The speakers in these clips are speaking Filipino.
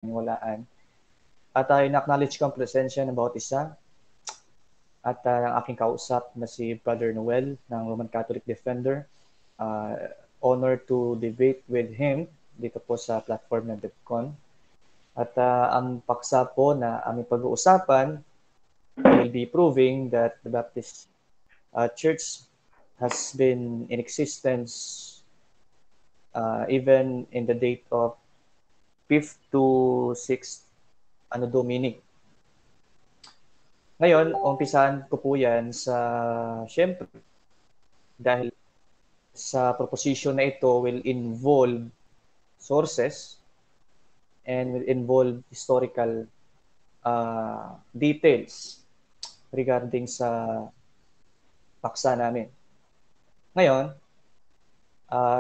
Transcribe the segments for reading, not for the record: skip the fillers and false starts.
walaan. At in-acknowledge ko ang presensya ng bawat isa at ang aking kausap na si Brother Noel ng Roman Catholic Defender. Honor to debate with him dito po sa platform ng DEFCON. At ang paksa po na aming pag-uusapan will be proving that the Baptist Church has been in existence even in the date of 5th to 6th Anno Domini. Ngayon, umpisahan ko po yan sa, syempre, dahil sa proposition na ito will involve sources and will involve historical details regarding sa paksa namin. Ngayon,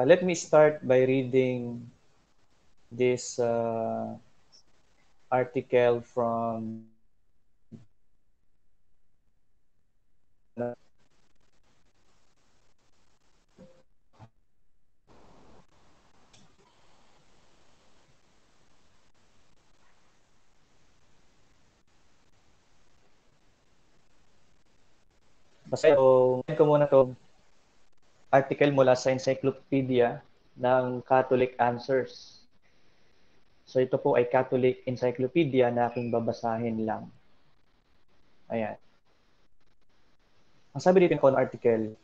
let me start by reading this article from So, ko muna to article mula sa Encyclopedia ng Catholic Answers. So, ito po ay Catholic Encyclopedia na aking babasahin lang. Ayan. Ang sabi dito ng article,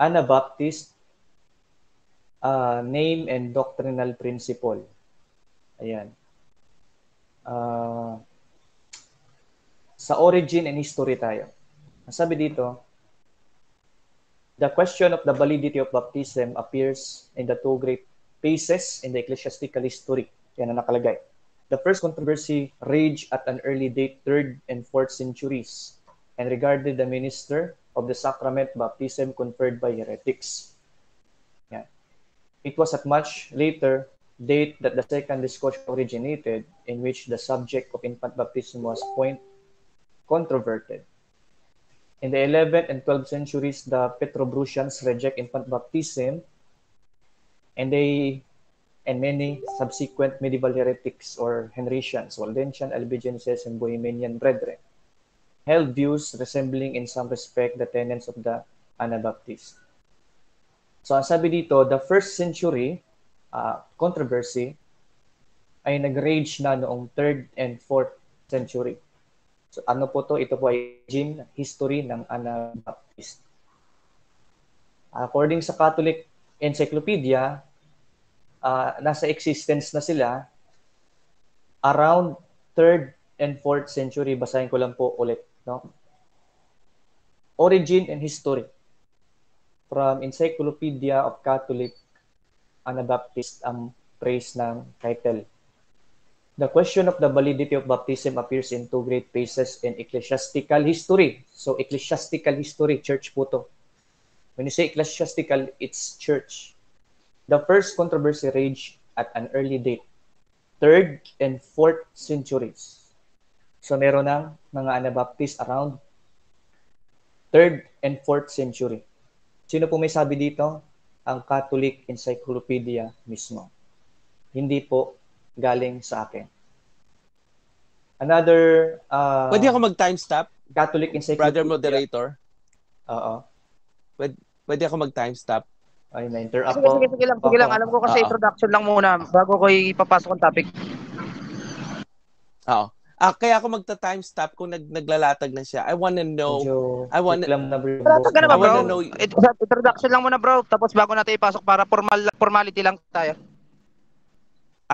Anabaptist Name and Doctrinal Principle. Ayan. Sa origin and history tayo. Ang sabi dito, the question of the validity of baptism appears in the two great phases in the ecclesiastical history. Yan ang nakalagay. The first controversy raged at an early date, 3rd and 4th centuries, and regarded the minister of the sacrament baptism conferred by heretics. Yan. It was at much later date that the second discussion originated, in which the subject of infant baptism was controverted. In the 11th and 12th centuries, the Petrobrusians reject infant baptism, and many subsequent medieval heretics or Henricians, Waldensian, Albigenses, and Bohemian brethren held views resembling in some respect the tenets of the Anabaptists. So ang sabi dito, the first century controversy ay nag-rage na noong 3rd and 4th century. So ano po to? Ito po ay history ng Anabaptist. According sa Catholic Encyclopedia, nasa existence na sila around 3rd and 4th century. Basahin ko lang po ulit. No? Origin and history from Encyclopedia of Catholic Anabaptist ang praise ng title. The question of the validity of baptism appears in two great phases in ecclesiastical history. So, ecclesiastical history, church po to. When you say ecclesiastical, it's church. The first controversy raged at an early date, 3rd and 4th centuries. So, meron ng mga Anabaptist around 3rd and 4th century. Sino po may sabi dito? Ang Catholic Encyclopedia mismo. Hindi po galing sa akin. Another Pwede ako mag-timestamp? Catholic Encyclopedia. Brother Moderator? Oo. Pwede ako mag-timestamp? Ay, na-interrupt Sige, po. sige lang. Alam ko kasi introduction lang muna bago ko ipapasok ang topic. Oo. Kaya ako magta-timestamp kung naglalatag na siya. I wanna know. Malatag ka na ba, bro? Introduction lang muna, bro. Tapos bago natin ipasok para formality lang tayo.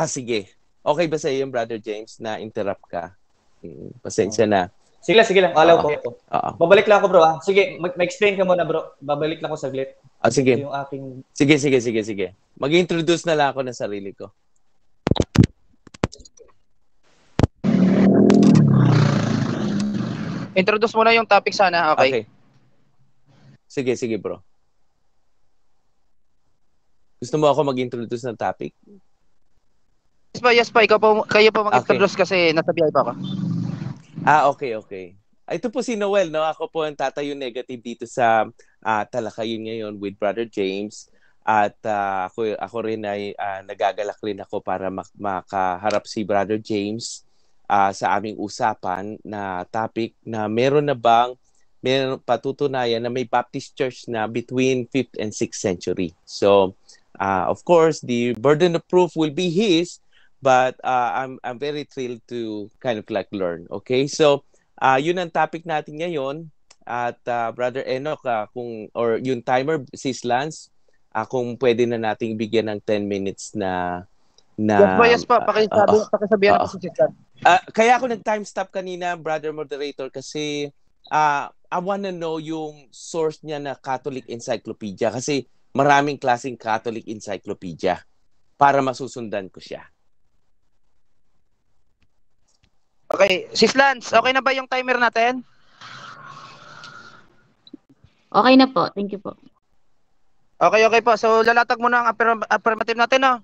Sige. Okay ba sa iyo, Brother James, na interrupt ka? Pasensya na. Sige lang. Alaw po ito. Babalik lang ako, bro. Sige, mag-explain ka muna, bro. Babalik lang ako saglit. Sige. Yung aking... Sige. Mag-introduce na lang ako ng sarili ko. Introduce muna yung topic sana, okay? Sige, bro. Gusto mo ako mag-introduce ng topic? Yes pa. Kayo po mag-introduce kasi nasa biyahe pa ako. Okay. Ito po si Noel, no? Ako po ang tatayo negative dito sa talakayin ngayon with Brother James. At ako rin ay nagagalak rin ako para makaharap si Brother James sa aming usapan na topic na meron patutunayan na may Baptist Church na between 5th and 6th century. So, of course, the burden of proof will be his, but I'm very thrilled to kind of like learn. Okay? So, yun ang topic natin ngayon. At Brother Enoch, or yung timer, Sis Lance, kung pwede na nating bigyan ng 10 minutes na Yes po. Pakisabihan na po si Sister. Kaya ako nag-time stop kanina, Brother Moderator, kasi I wanna know yung source niya na Catholic Encyclopedia kasi maraming klaseng Catholic Encyclopedia para masusundan ko siya. Okay, Sis Lance, okay na ba yung timer natin? Okay na po. Thank you po. Okay po. So, lalatag muna ang affirmative natin, no?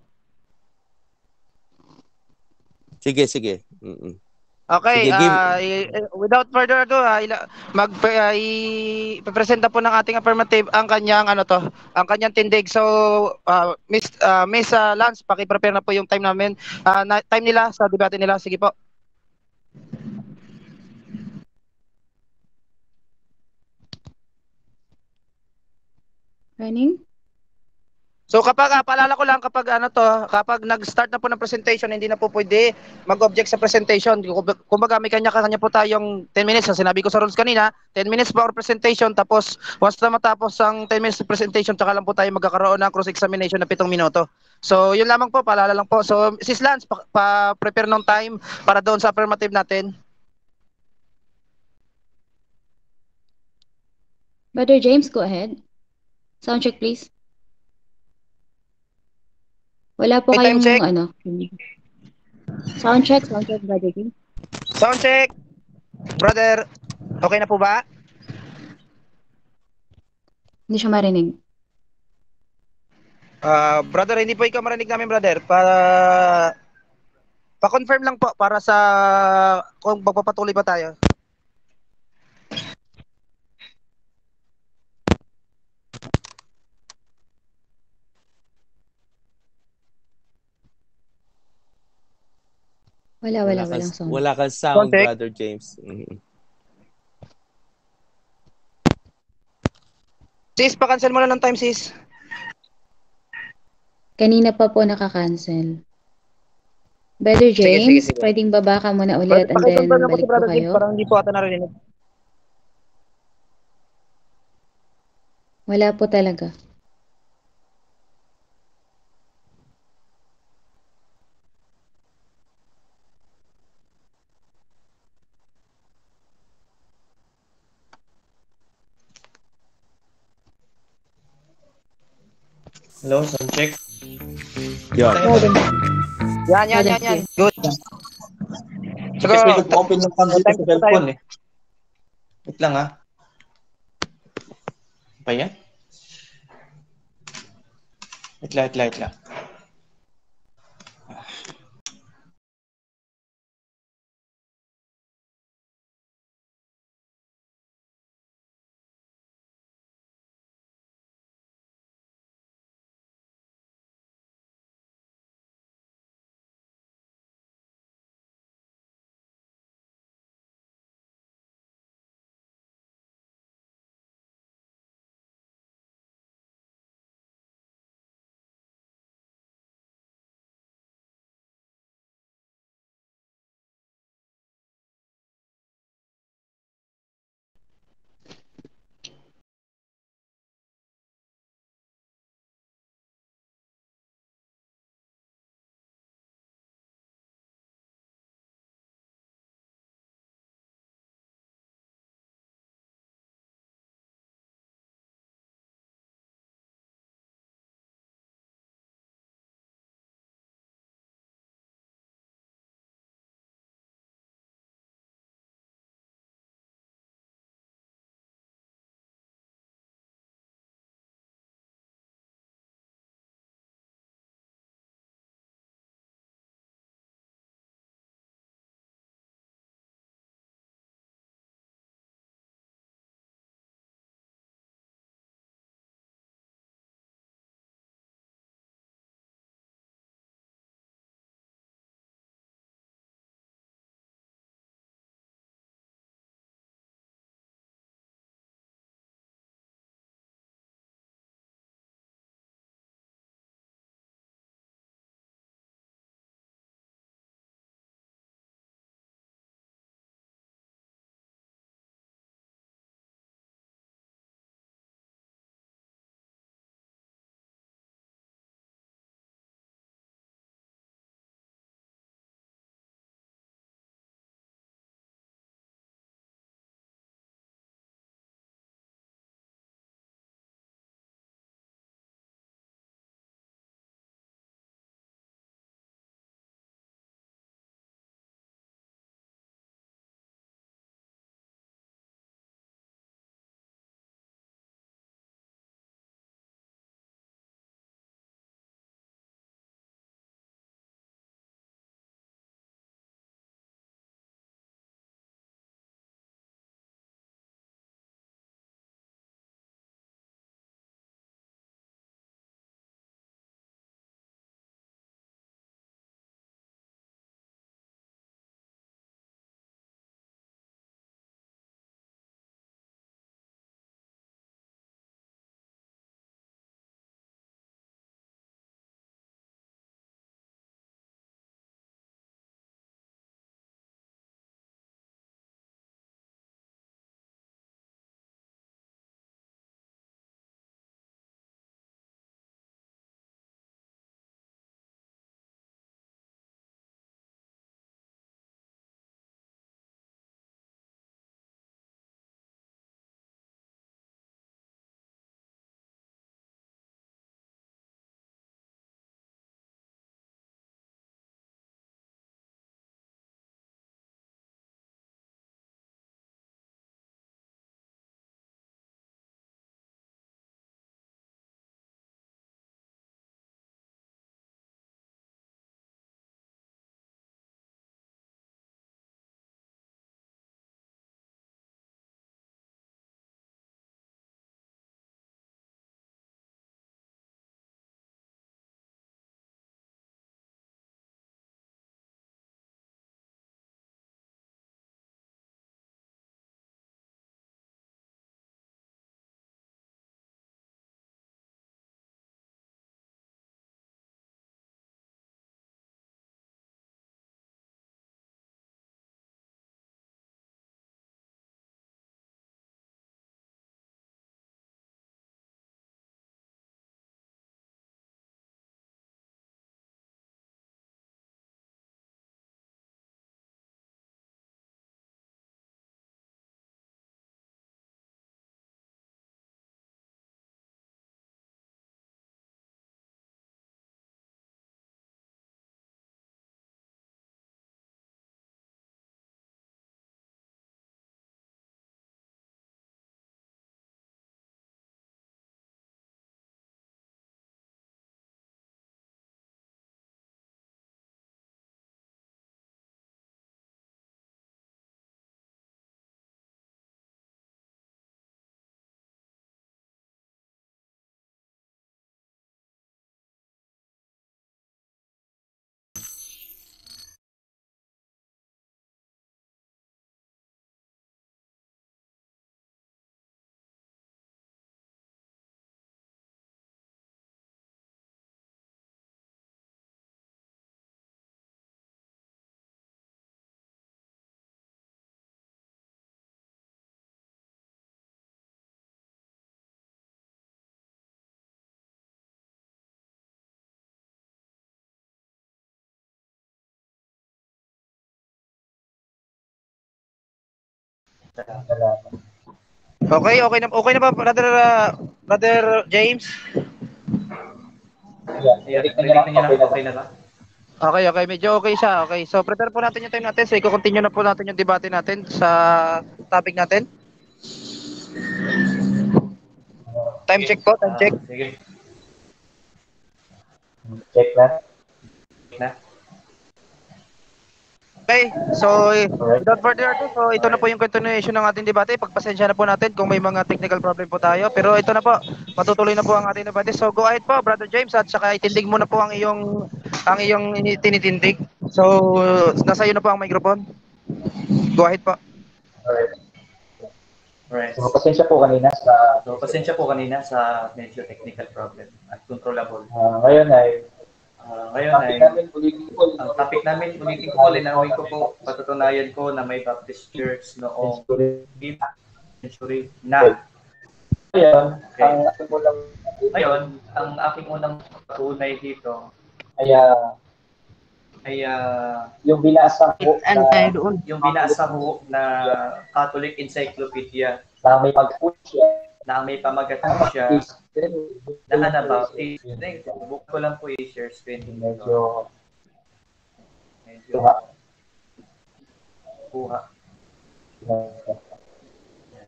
Sige. Okay, Sige, without further ado, ipepresenta po ng ating affirmative ang kanyang tindig. So, Miss Lance, paki-prepare na po yung time namin. Time nila sa debate nila. Sige po. Running? So paalala ko lang kapag nag-start na po ng presentation, hindi na po pwede mag-object sa presentation. Kumbaga may kanya-kanya po tayong 10 minutes. Sinabi ko sa rules kanina, 10 minutes for presentation, tapos once na matapos ang 10 minutes presentation, tsaka lang po tayo magkakaroon ng cross-examination na 7 minuto. So yun lamang po, paalala lang po. So Sis Lance, prepare ng time para doon sa affirmative natin. Brother James, go ahead. Sound check, please. Wala po Okay, time check. Sound check, Brother James. Sound check. Brother, okay na po ba? Hindi siya marinig. Brother, hindi po ikaw marinig namin, brother. Pa-confirm lang po para sa kung magpapatuloy ba tayo. Walang sound. Wala kang sound, Contact. Brother James. Sis, pa-cancel mo na ng time, sis. Kanina pa po nakakancel. Brother James, sige. pwedeng baba ka muna ulit and then Pakiconfirm lang po si balik po Brother James, kayo. parang hindi po ata narinig. Wala po talaga. Hello, sound check. Yan. Yan. Good. Sige. Kasi nag-open yung cam dito sa cellphone eh. Wait lang ha. Pa yan? Wait lang. Okay na ba, Brother James? Ayan, narinig niyo na, okay na ba? Okay, medyo okay siya. Okay, so prepare po natin yung time natin. So, i-continue na po natin yung debate natin sa topic natin. Time check po, time check. Sige. Check na. Okay, so without further ado, so ito na po yung continuation ng ating debate. Pagpasensya na po natin kung may mga technical problem po tayo. Pero ito na po, matutuloy na po ang ating debate. So go ahead po, Brother James, at saka itindig mo na po ang iyong tinitindig. So nasa iyo na po ang microphone. Go ahead po. Alright. So, pasensya po kanina sa medyo technical problem at controllable. ngayon ay Ang topic namin, ulitin ko po, linawin ko po, patutunayan ko na may Baptist Church noong 5th century na. Ngayon, ang aking unang patunay dito ay yung binasa ho na Catholic Encyclopedia na may pag-push na may pamagatang siya na Anabaptist. Book ko lang po i-share screen. Medyo kuha.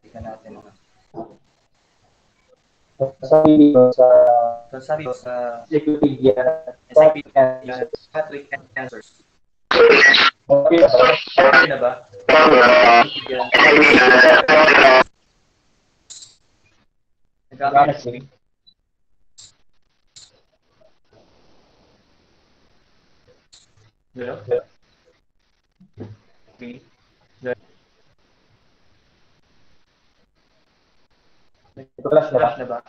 Tingnan natin. Sabi sa Encyclopedia Catholic Answers. Okay na ba? Honestly. Yeah. Okay. Flash na ba?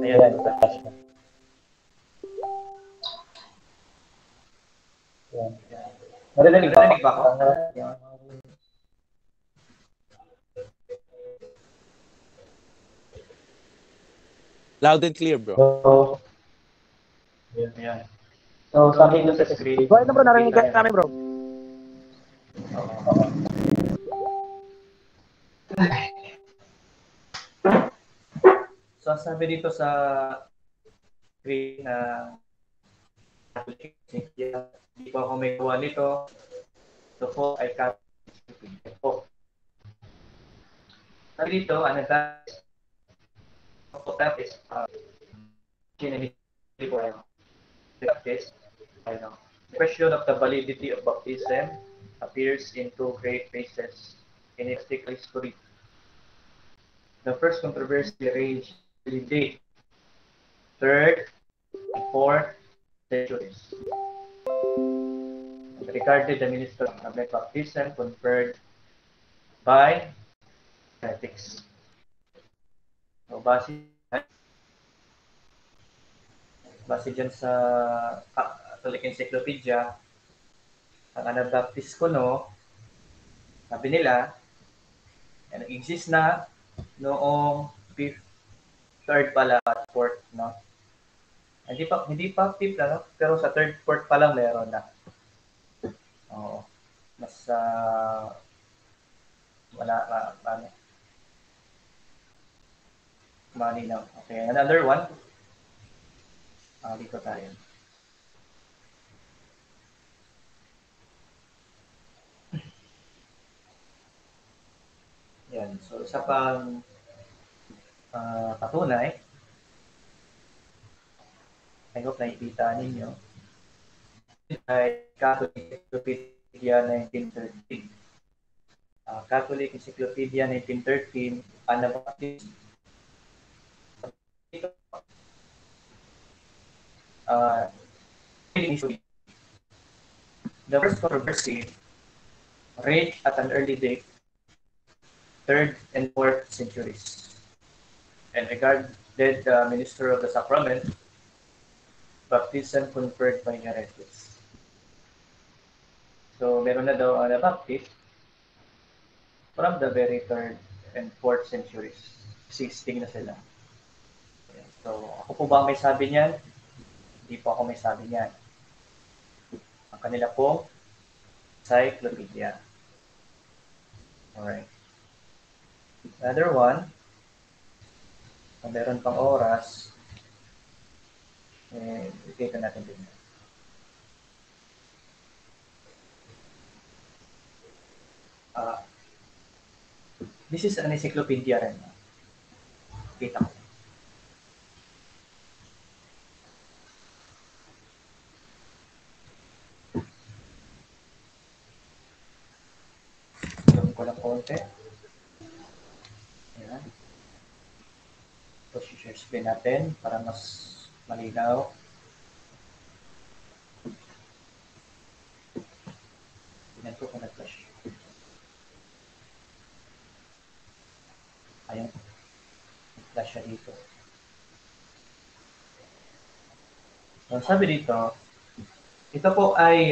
Ayan. Flash na. Narinig ba ako? Loud and clear, bro. So, Ayan. so sabi nyo sa screen. Go ahead na bro, narinig ka namin bro. So, sabi dito sa screen na hindi po ako may gawa nito. Ito po ay Catholic po. Sabi dito, ano tapos, the question of the validity of baptism appears in two great phases in ecclesiastical history. The first controversy ranged in date 3rd and 4th centuries. And regarded the minister of baptism conferred by heretics. So, base dyan sa Catholic Encyclopedia, ang Anabaptist ko, no, sabi nila, nag-exist na noong 5th, 3rd pala at 4th, no? Hindi pa 5th, no? Pero sa 3rd, 4th pa lang meron na. Oo. Mas, malinaw. Okay, another one. Dito tayo. Yan. So, isa pang patunay. I hope nakikita ninyo. Ay Catholic Encyclopedia 1913. Catholic Encyclopedia 1913, Anabaptist. The first controversy raged at an early date, 3rd and 4th centuries, and regarded the minister of the sacrament, baptism conferred by heretics. So, meron na daw ang Baptist from the very 3rd and 4th centuries. Existing na sila. So, ako po ba may sabi niyan? Hindi po ako may sabi niyan. ang kanila pong encyclopedia. Alright. Another one, kung meron pang oras, ikita natin din. This is an encyclopedia rin. Kita ko. Gawin ko lang konti. Ayan. Ito, share screen natin para mas malinaw. Tingnan ko kung nag-flash. Ayun. Flash siya dito. So, sabi dito, ito po ay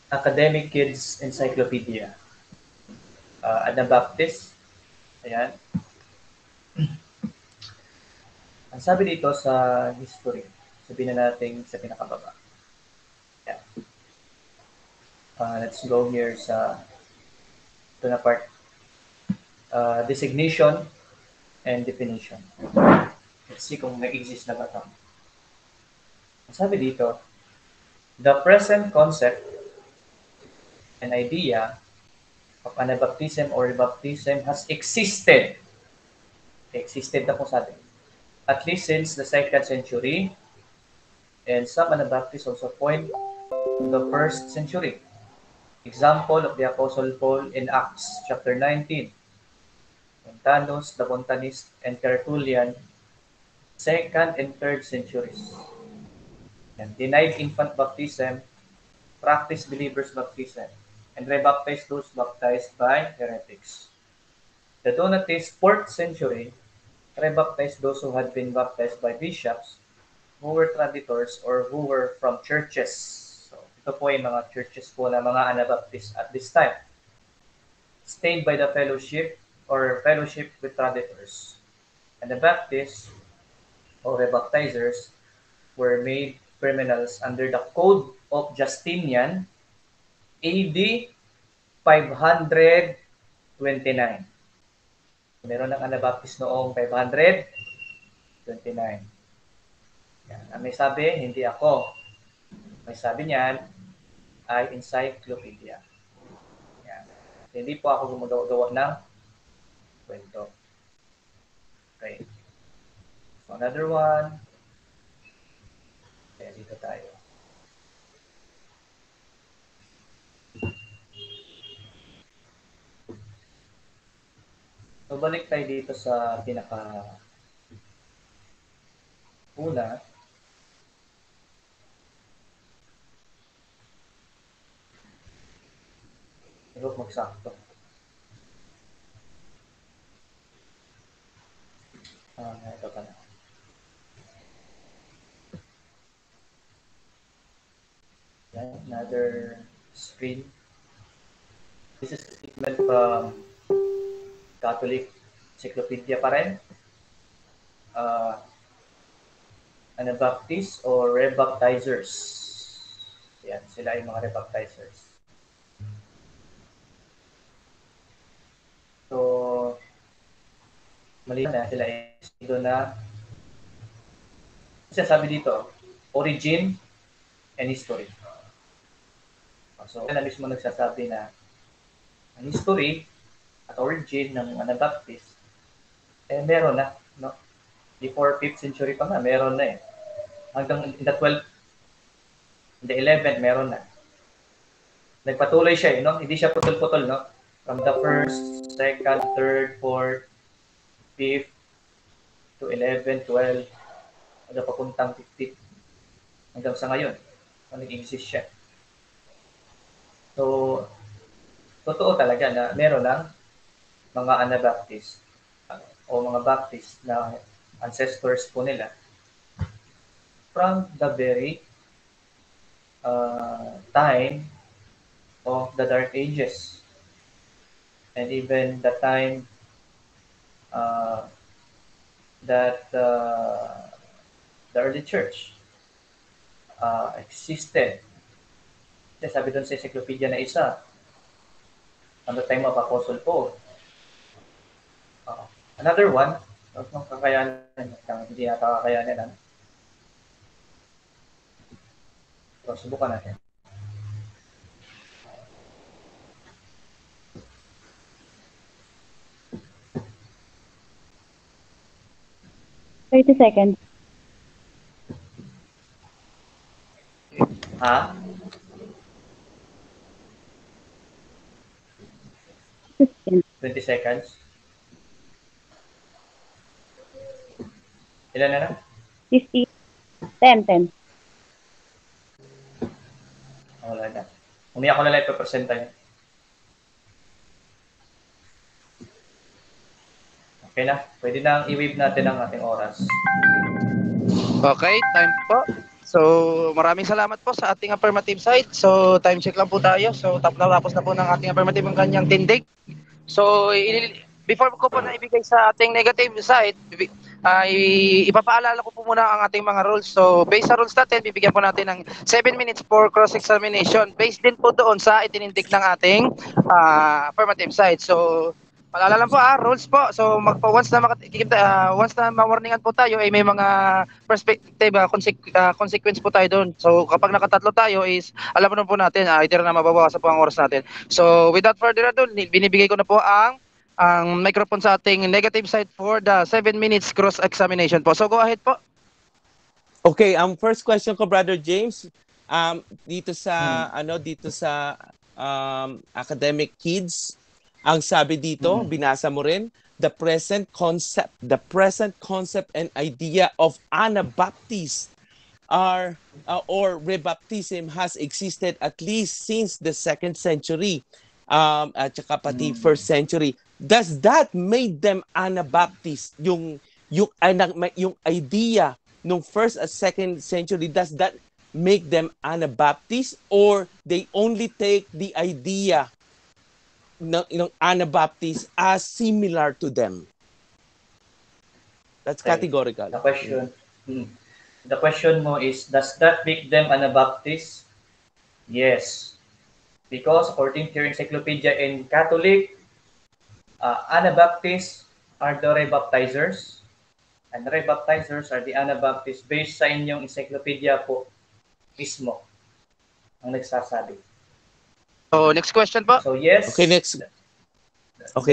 Academic Kids Encyclopedia. Anabaptist. Ayan. Ang sabi dito sa history, sabihin na natin sa pinakababa. Ayan. Let's go here sa ito na part. Designation and definition. Let's see kung nag-exist na ba ito. Sabi dito, the present concept and idea of anabaptism or rebaptism has existed. Existed na po sabi. At least since the 2nd century, and some Anabaptists also point to the 1st century. Example of the Apostle Paul in Acts chapter 19. Montanus, the Montanist, and Tertullian, 2nd and 3rd centuries. And denied infant baptism, practiced believers' baptism, and rebaptized those baptized by heretics. The Donatists, 4th century, rebaptized those who had been baptized by bishops, who were traditors or who were from churches. So, ito po ay mga churches po na mga Anabaptists at this time. Stained by the fellowship or fellowship with traditors. And the Baptists or rebaptizers were made criminals under the Code of Justinian AD 529. Meron ng Anabaptist noong 529. Yan. May sabi, hindi ako. May sabi niyan ay encyclopedia. Yan. Hindi po ako gumagawa ng kwento. Okay. So another one. Okay, dito tayo. So balik tayo dito sa pinaka una. I hope magsakto. Ito pa na. Another screen. This is a statement from Catholic Encyclopedia pa rin. Anabaptists or rebaptizers. Yan, sila ay mga rebaptizers. So, malinaw na sila ay ito na sabi dito, origin and history. So, yan na mismo nagsasabi na ang history at origin ng Anabaptist, meron na, no? Before 5th century pa nga, meron na eh. Hanggang in the 12th, in the 11th, meron na. Nagpatuloy siya eh, no? Hindi siya putol-putol, no? From the 1st, 2nd, 3rd, 4th, 5th, to 11, 12, hanggang papuntang 15th. Hanggang sa ngayon, nag-exist siya. So, totoo talaga na meron ng mga Anabaptist o mga Baptist na ancestors po nila from the very time of the Dark Ages and even the time that the early church existed Kasi sabi doon sa encyclopedia na isa, on the time of Apostle Paul. Another one, huwag mong kakayanin, hindi nata kakayanin. So, subukan natin. $30. Ha? 20 seconds. Ilan na? 50. 10. Wala na. Umiyak ko na lang ipapresenta yun. Okay na. Pwede na i-wave natin ang ating oras. Okay, time po. So, maraming salamat po sa ating affirmative side. So, time check lang po tayo. So, tapos na po ng ating affirmative ang kanyang tindig. So, before ko po na ibigay sa ating negative side, ipapaalala ko po muna ang ating mga rules. So, based sa rules natin, bibigyan po natin ng 7 minutes for cross-examination. Based din po doon sa itinindig ng ating affirmative side. So, paalala lang po rules po. So once na ma-warningan po tayo ay may mga perspective consequence po tayo doon. So kapag nakatatlo tayo is alam mo po natin either na mababawasan po ang oras natin. So without further ado, binibigay ko na po ang microphone sa ating negative side for the 7 minutes cross examination po. So go ahead po. Okay, first question ko, Brother James, dito sa academic kids, ang sabi dito, binasa mo rin, the present concept and idea of Anabaptist or rebaptism has existed at least since the 2nd century at saka pati 1st century. Does that made them Anabaptist? Yung idea nung 1st at 2nd century, does that make them Anabaptist, or they only take the idea ng Anabaptist as similar to them? That's categorical. The question mo is, does that make them Anabaptist? Yes. Because according to your encyclopedia in Catholic, Anabaptists are the rebaptizers. And the rebaptizers are the Anabaptists based sa inyong encyclopedia po mismo ang nagsasabi. So next question po. So yes. Okay,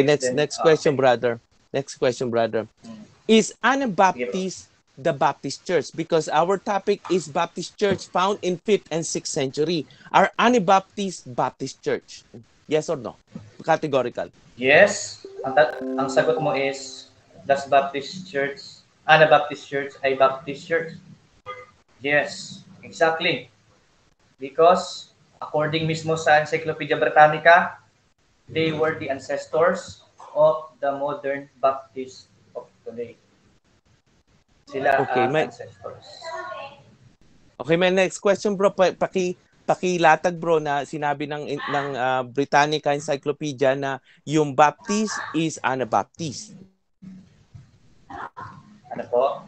next question, brother. Next question, brother. Is Anabaptist the Baptist Church? Because our topic is Baptist Church found in 5th and 6th century. Are Anabaptist Baptist Church? Yes or no? Categorical. Yes. Ang sagot mo is, does Anabaptist Church ay Baptist Church? Yes, exactly. Because according mismo sa Encyclopedia Britannica, they were the ancestors of the modern Baptists of today. Sila ang ancestors. Okay, my next question, bro. Pakilatag, bro, na sinabi ng Britannica Encyclopedia na yung Baptist is Anabaptist. Ano po?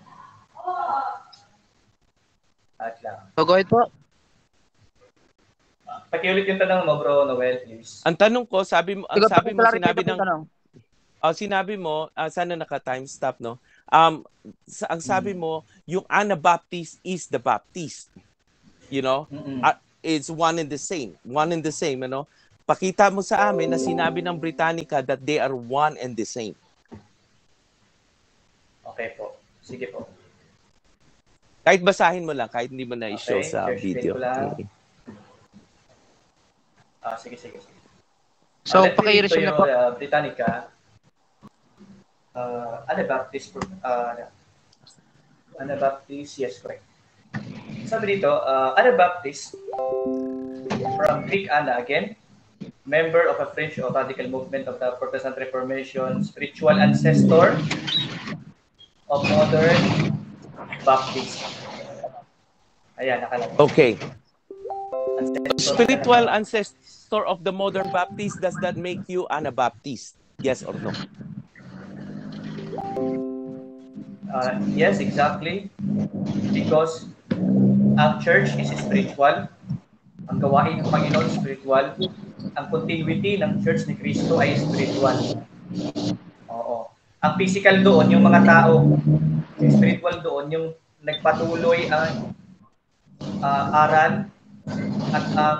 At lang. So go ahead po. Pakiulit yung tanong mo, bro, Noel, please. Ang tanong ko, sinabi mo, sana naka-time stop, no? Ang sabi mo, yung Anabaptist is the Baptist. You know? It's one and the same, ano? Pakita mo sa amin na sinabi ng Britannica that they are one and the same. Okay po. Sige po. Kahit basahin mo lang, kahit hindi mo na i-show sa video. Sige. So, paki-resume na po. Britannica, Anabaptist, yes, correct. Sabi dito, Anabaptist, from Greek Anna again, member of a French or radical movement of the Protestant Reformation, spiritual ancestor of modern Baptist. Ayan, nakalagay. Okay. Spiritual ancestor of the modern Baptist, does that make you Anabaptist? Yes or no? Yes, exactly. Because ang church is spiritual. Ang gawain ng Panginoon spiritual. Ang continuity ng Church ni Cristo ay spiritual. Oo. Ang physical doon, yung mga tao. Yung spiritual doon, yung nagpatuloy ang aral at ang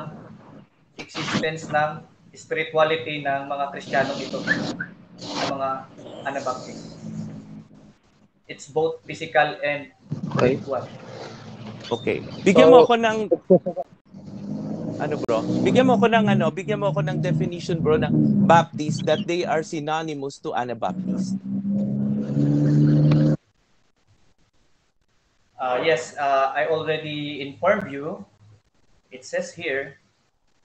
existence ng spirituality ng mga Kristiyanong ito, ng mga Anabaptist. It's both physical and spiritual. Okay. Bigyan mo ako ng Bigyan mo ako ng definition bro ng Baptist that they are synonymous to Anabaptist. Yes, I already informed you. It says here,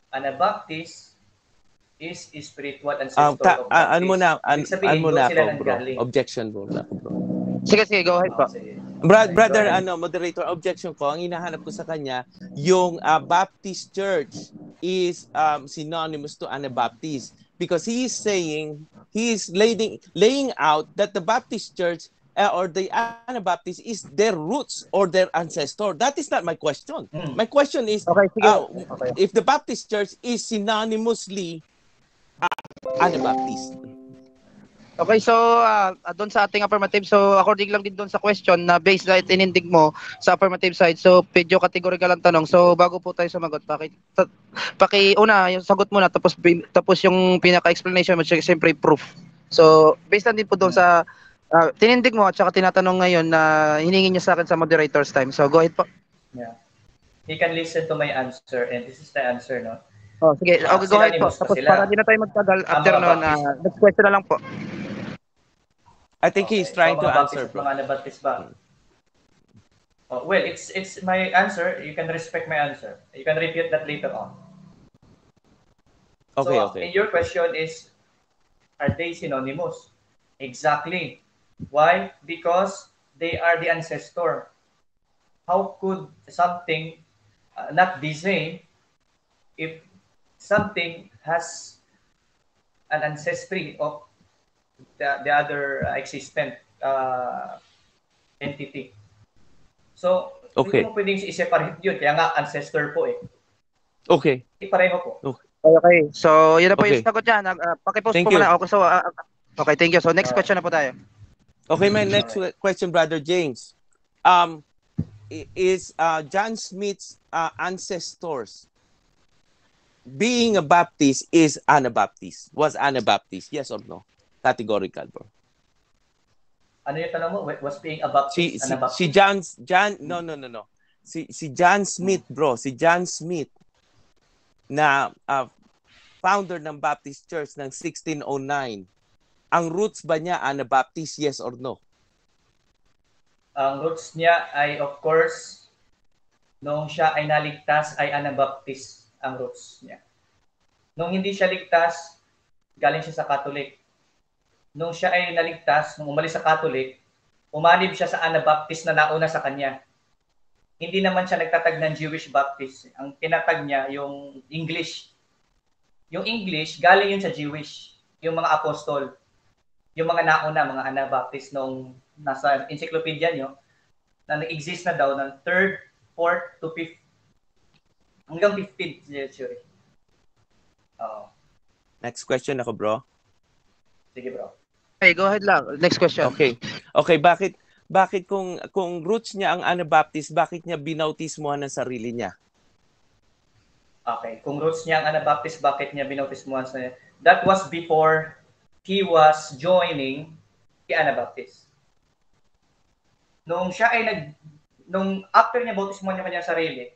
Anabaptist is spiritual ancestor of Baptist. Ano mo na sila ako, bro. nanggaling. Objection bro. Sige, go ahead po. Brother, moderator, objection ko. Ang hinahanap ko sa kanya, yung Baptist Church is synonymous to Anabaptist because he is laying out that the Baptist Church or the Anabaptist is their roots or their ancestor. That is not my question. My question is, if the Baptist Church is synonymously Anabaptist. Okay, so doon sa ating affirmative, so according lang din doon sa question na based na tinindig mo sa affirmative side, so medyo categorical ang tanong. So bago po tayo sumagot, una yung sagot muna tapos yung pinaka-explanation mo siyempre proof. So based lang din po doon sa tinindig mo at saka tinatanong ngayon na hiningi niya sa akin sa moderator's time. So go ahead po. Yeah. He can listen to my answer and this is the answer, no? Oh, sige. Okay, go ahead po. Tapos para di na tayo magtagal after noon, next question na lang po. I think he's trying to answer, bro. Mga Anabaptist ba? Well, it's my answer. You can respect my answer. You can repeat that later on. Okay, so, okay. And your question is, are they synonymous? Exactly. Why? Because they are the ancestor. How could something not be same if something has an ancestry of the other existent entity? So, hindi mo pwedeng i-separate yun. Kaya nga, ancestor po eh. Okay. Pareho po. Okay. So, yun na po yung sagot dyan. Pakipost po muna. Okay, so, okay, thank you. So, next question na po tayo. Okay, my next question, Brother James. Is John Smith's ancestors being a Baptist is Anabaptist? Was Anabaptist? Yes or no? Categorical, bro. Ano yung tanong mo? Was being a Baptist? Si John, no. Si John Smith, bro. Si John Smith na founder ng Baptist Church ng 1609. Ang roots ba niya Anabaptist? Yes or no? Ang roots niya ay, of course, nung siya ay naligtas ay Anabaptist ang roots niya. Nung hindi siya ligtas, galing siya sa Catholic. Nung siya ay naligtas, nung umalis sa Catholic, umanib siya sa Anabaptist na nauna sa kanya. Hindi naman siya nagtatag ng Jewish Baptist. Ang tinatag niya yung English. Yung English, galing yun sa Jewish. Yung mga apostol. Yung mga nauna, mga Anabaptist nung nasa encyclopedia nyo, na nag-exist na daw ng 3rd, 4th to 5th. Hanggang 15th century. Next question ako, bro. Sige, bro. Okay, go ahead lang. Next question. Okay, bakit kung roots niya ang Anabaptist, bakit niya binautismuhan ng sarili niya? Okay, kung roots niya ang Anabaptist, bakit niya binautismuhan sa niya? That was before he was joining the Anabaptist. Nung siya ay nung after niya bautismuhan niya kanyang sarili,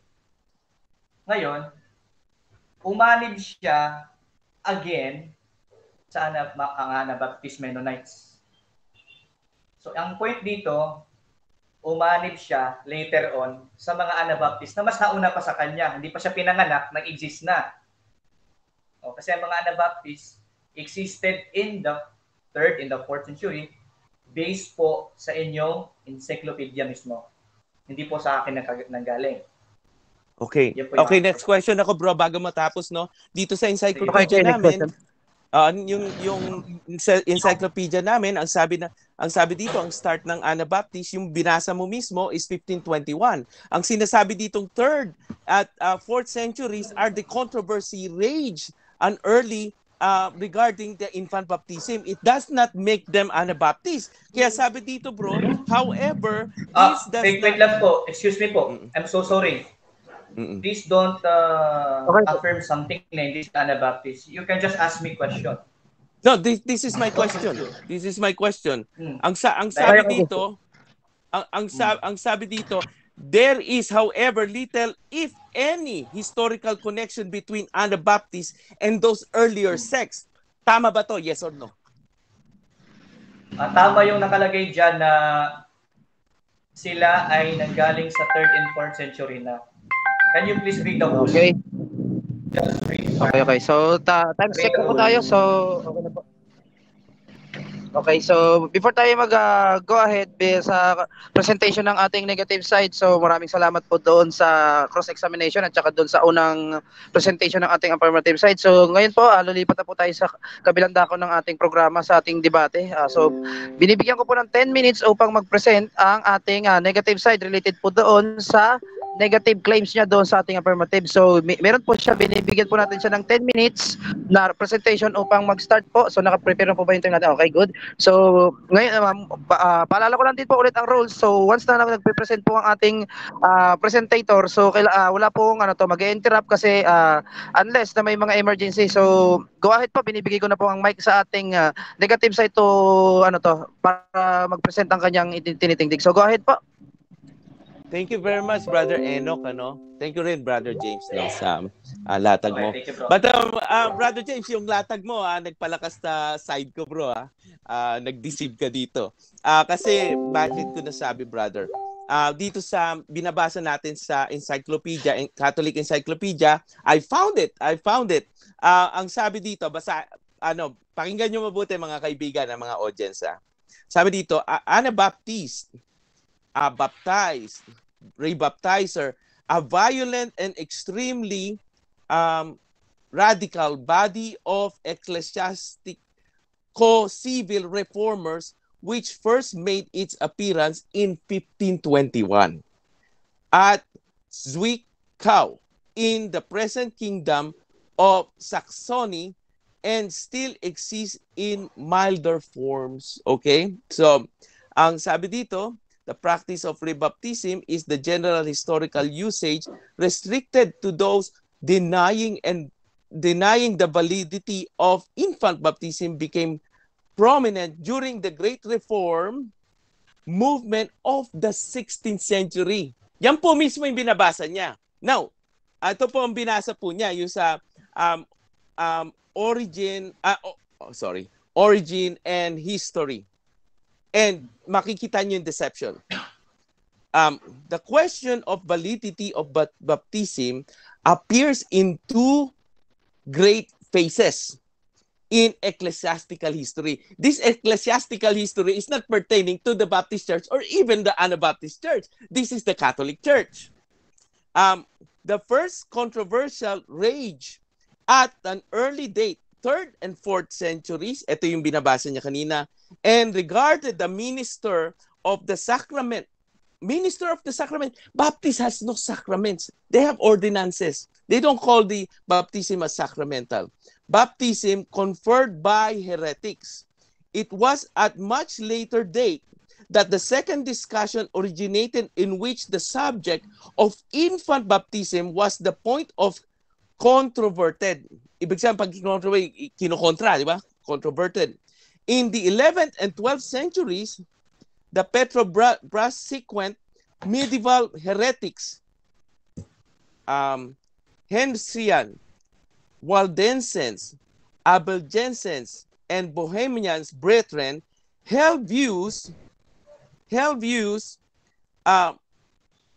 ngayon, umanib siya again sa Anabaptist Mennonites. So, ang point dito, umanib siya later on sa mga Anabaptist na mas nauna pa sa kanya. Hindi pa siya pinanganak, nag-exist na. Kasi ang mga Anabaptist existed in the 3rd, in the 4th century based po sa inyong encyclopedia mismo. Hindi po sa akin nanggaling. Okay. Okay, next question ako, bro, bago matapos, no? Dito sa encyclopedia namin, Yung encyclopedia namin, ang sabi dito, ang start ng Anabaptist, yung binasa mo mismo is 1521. Ang sinasabi ditong 3rd at 4th centuries are the controversy rage and early regarding the infant baptism. It does not make them Anabaptist. Kaya sabi dito, bro, however, this does wait not... lang po. Excuse me po. Mm-mm. I'm so sorry. Mm-mm. Please don't Okay. affirm something na hindi siya Anabaptist. You can just ask me question. No, this is my question. This is my question. Hmm. Ang sabi dito, ang sabi dito, there is however little if any historical connection between Anabaptists and those earlier sects. Tama ba to? Yes or no? Tama yung nakalagay diyan na sila ay nanggaling sa 3rd and 4th century na. Can you please read the whole? Okay. Just read. Okay. So, time check na po tayo. So, okay na po. Okay, so before tayo go ahead sa presentation ng ating negative side, so maraming salamat po doon sa cross-examination at saka doon sa unang presentation ng ating affirmative side. So ngayon po, lilipat na po tayo sa kabilang dako ng ating programa sa ating debate. So binibigyan ko po ng 10 minutes upang mag-present ang ating negative side related po doon sa negative claims niya doon sa ating affirmative. So meron po siya, binibigyan po natin siya ng 10 minutes na presentation upang mag-start po. So naka-prepare na po ba yung time natin? Okay, good. So ngayon, paalala ko lang din po ulit ang rules. So once na nagpe-present po ang ating presentator, so wala pong mag-interrupt kasi unless na may mga emergency. So go ahead po, binibigay ko na po ang mic sa ating negative side to para mag-present ang kanyang tinitingdig. So go ahead po. Thank you very much, Brother Enoch. Thank you rin, Brother James, sa latag mo. Okay, thank you, bro. But Brother James, yung latag mo, nagpalakas na side ko, bro. Nag-deceive ka dito. Kasi, bakit ko nasabi, brother? Dito sa binabasa natin sa encyclopedia, Catholic Encyclopedia, I found it. Ang sabi dito, pakinggan nyo mabuti mga kaibigan, mga audience. Sabi dito, Anabaptist, baptized, rebaptizer, a violent and extremely radical body of ecclesiastico-civil reformers which first made its appearance in 1521 at Zwickau in the present kingdom of Saxony and still exists in milder forms. Okay? So, ang sabi dito, the practice of rebaptism is the general historical usage restricted to those denying the validity of infant baptism became prominent during the Great Reform movement of the 16th century. Yan po mismo yung binabasa niya. Now, ito po ang binasa po niya, yung sa origin and history. And makikita nyo yung deception. The question of validity of baptism appears in two great phases in ecclesiastical history. This ecclesiastical history is not pertaining to the Baptist Church or even the Anabaptist Church. This is the Catholic Church. The first controversial rage at an early date, 3rd and 4th centuries, ito yung binabasa niya kanina, and regarded the minister of the sacrament. Minister of the sacrament. Baptist has no sacraments. They have ordinances. They don't call the baptism as sacramental. Baptism conferred by heretics. It was at much later date that the second discussion originated in which the subject of infant baptism was the point of controverted. Ibig sabihin, pag kinokontra, di ba? Controverted. In the 11th and 12th centuries, the Petrobras-sequent medieval heretics, Heinrichian, Waldensians, Albigensians, and Bohemians brethren held views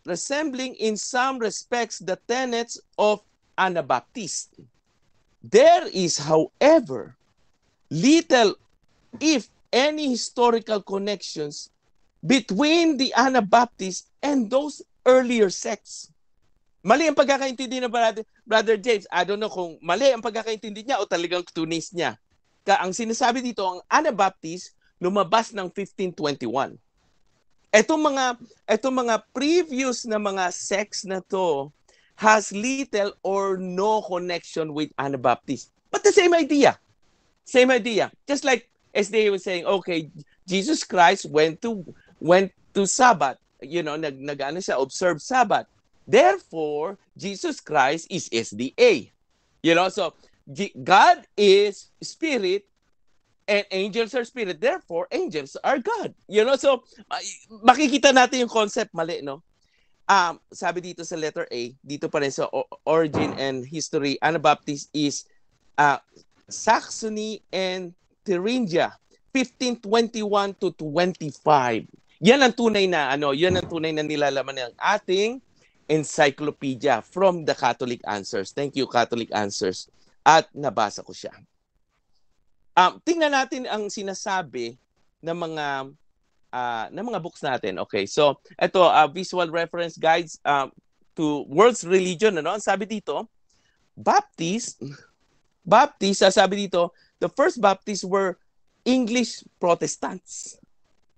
resembling in some respects the tenets of Anabaptist. There is, however, little, if any, historical connections between the Anabaptists and those earlier sects. Mali ang pagkakaintindi na Brother James. I don't know kung mali ang pagkakaintindi niya o talagang tunis niya. ang sinasabi dito, ang Anabaptist, lumabas ng 1521. Etong mga previous na mga sects na to has little or no connection with Anabaptist. But the same idea. Same idea. Just like as they were saying, okay, Jesus Christ went to Sabbath. You know, nag-ano siya, observe Sabbath. Therefore, Jesus Christ is SDA. You know, so God is spirit and angels are spirit. Therefore, angels are God. You know, so makikita natin yung concept mali, no? Sabi dito sa letter A, dito pa rin sa origin and history, Anabaptist is Saxony and Thuringia, 1521 to 25. Yan ang tunay na nilalaman ng ating encyclopedia from the Catholic Answers. Thank you, Catholic Answers. At nabasa ko siya. Tingnan natin ang sinasabi ng mga books natin. Okay, so ito visual reference guides to world's religion. Ano? Sabi dito, Baptist, sabi dito, the first Baptists were English Protestants.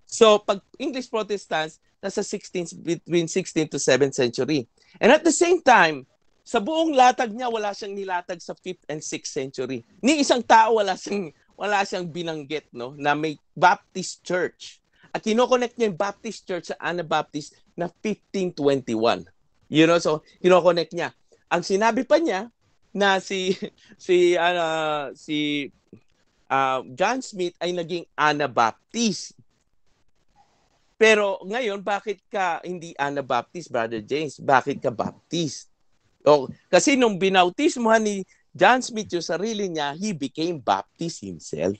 So pag English Protestants, nasa between 16th to 7th century. And at the same time, sa buong latag niya, wala siyang nilatag sa 5th and 6th century. Ni isang tao wala siyang binanggit, no, na may Baptist church. At kinoconnect niya yung Baptist church sa Anabaptist na 1521. You know, so kinoconnect niya. Ang sinabi pa niya na si John Smith ay naging Anabaptist. Pero ngayon, bakit ka hindi Anabaptist, Brother James? Bakit ka Baptist? Kasi nung binautismuhan ni John Smith yung sarili niya, he became Baptist himself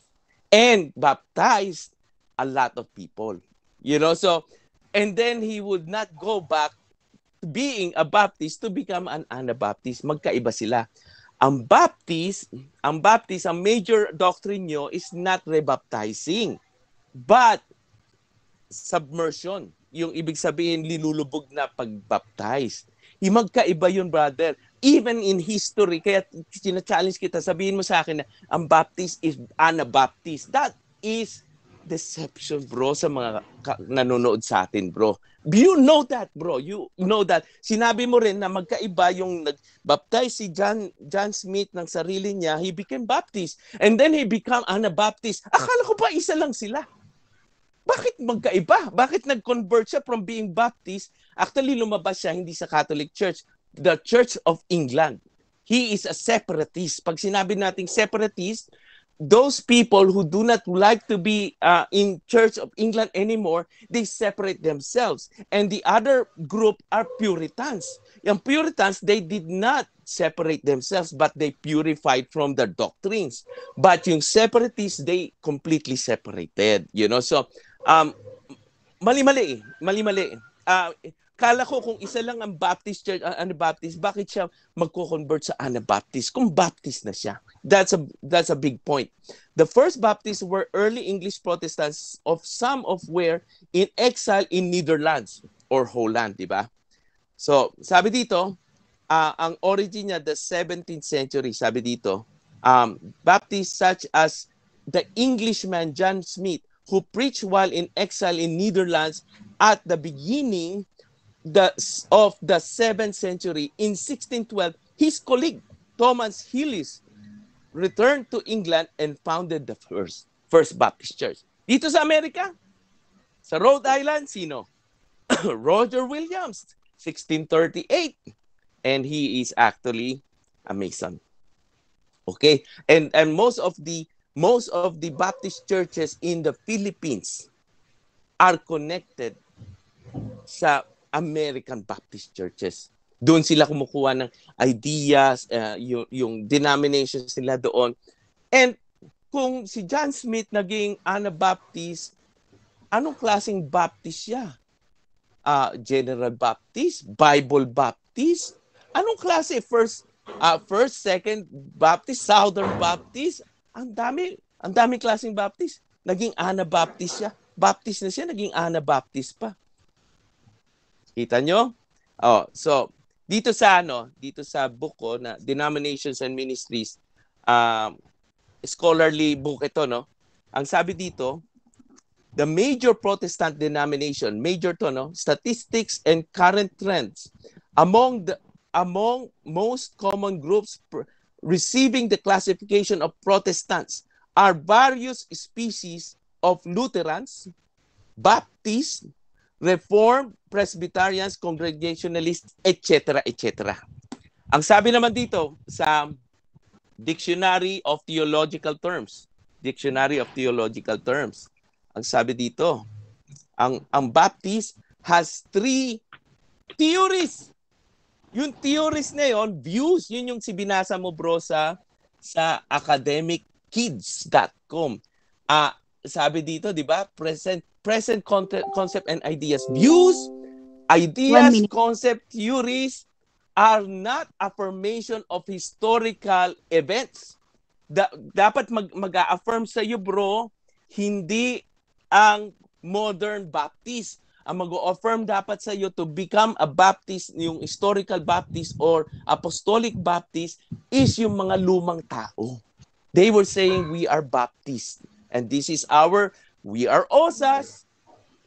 and baptized a lot of people. You know, so, and then he would not go back to being a Baptist to become an Anabaptist. Magkaiba sila. Ang Baptist, ang major doctrine nyo is not rebaptizing, but submersion. Yung ibig sabihin, linulubog na pagbaptize. Magkaiba yun, brother. Even in history, kaya sina-challenge kita, sabihin mo sa akin na ang Baptist is Anabaptist. That is deception, bro, sa mga nanonood sa atin, bro. You know that, bro. You know that. Sinabi mo rin na magkaiba yung nag-baptize si John Smith ng sarili niya. He became Baptist. And then he became Anabaptist. Akala ko pa isa lang sila. Bakit magkaiba? Bakit nag-convert siya from being Baptist? Actually, lumabas siya hindi sa Catholic Church, the Church of England. He is a separatist. Pag sinabi nating separatist, those people who do not like to be in Church of England anymore, they separate themselves. And the other group are Puritans. Yung Puritans, they did not separate themselves, but they purified from their doctrines. But yung separatists, they completely separated. You know, so mali-mali. Kala ko kung isa lang ang Baptist Church, Anabaptist, bakit siya magko-convert sa Anabaptist kung Baptist na siya? That's a big point. The first Baptists were early English Protestants of some of were in exile in Netherlands or Holland, di ba? So, sabi dito, ang origin niya the 17th century, sabi dito, Baptists such as the Englishman John Smith who preached while in exile in Netherlands at the beginning of the 7th century. In 1612, his colleague Thomas Hillis returned to England and founded the first Baptist Church. Dito sa Amerika, sa Rhode Island, sino? Roger Williams, 1638. And he is actually a Mason. Okay? And most of the Baptist churches in the Philippines are connected sa American Baptist churches. Doon sila kumukuha ng ideas, yung denominations nila doon. And kung si John Smith naging Anabaptist, anong klaseng Baptist siya? General Baptist? Bible Baptist? Anong klase? First, Second Baptist, Southern Baptist? Ang daming klaseng Baptist. Naging Anabaptist siya. Baptist na siya, naging Anabaptist pa. Kita nyo? So dito sa book ko na Denominations and Ministries, scholarly book ito, no? Ang sabi dito, the major Protestant denomination, major to, no? Statistics and current trends among most common groups receiving the classification of Protestants are various species of Lutherans, Baptists, Reformed, Presbyterians, Congregationalists, etc., etc. Ang sabi naman dito sa Dictionary of Theological Terms, ang sabi dito, ang Baptist has 3 theories. Yung theories na yun, views, yun yung binasa mo bro sa academickids.com. Sabi dito, di ba? Present concept and ideas. Views, ideas, concept, theories are not affirmation of historical events. Dapat mag-affirm sa iyo bro, hindi ang modern Baptist. Ang mag-affirm dapat sa iyo to become a Baptist, yung historical Baptist or apostolic Baptist is yung mga lumang tao. They were saying we are Baptist and this is we are OSAS,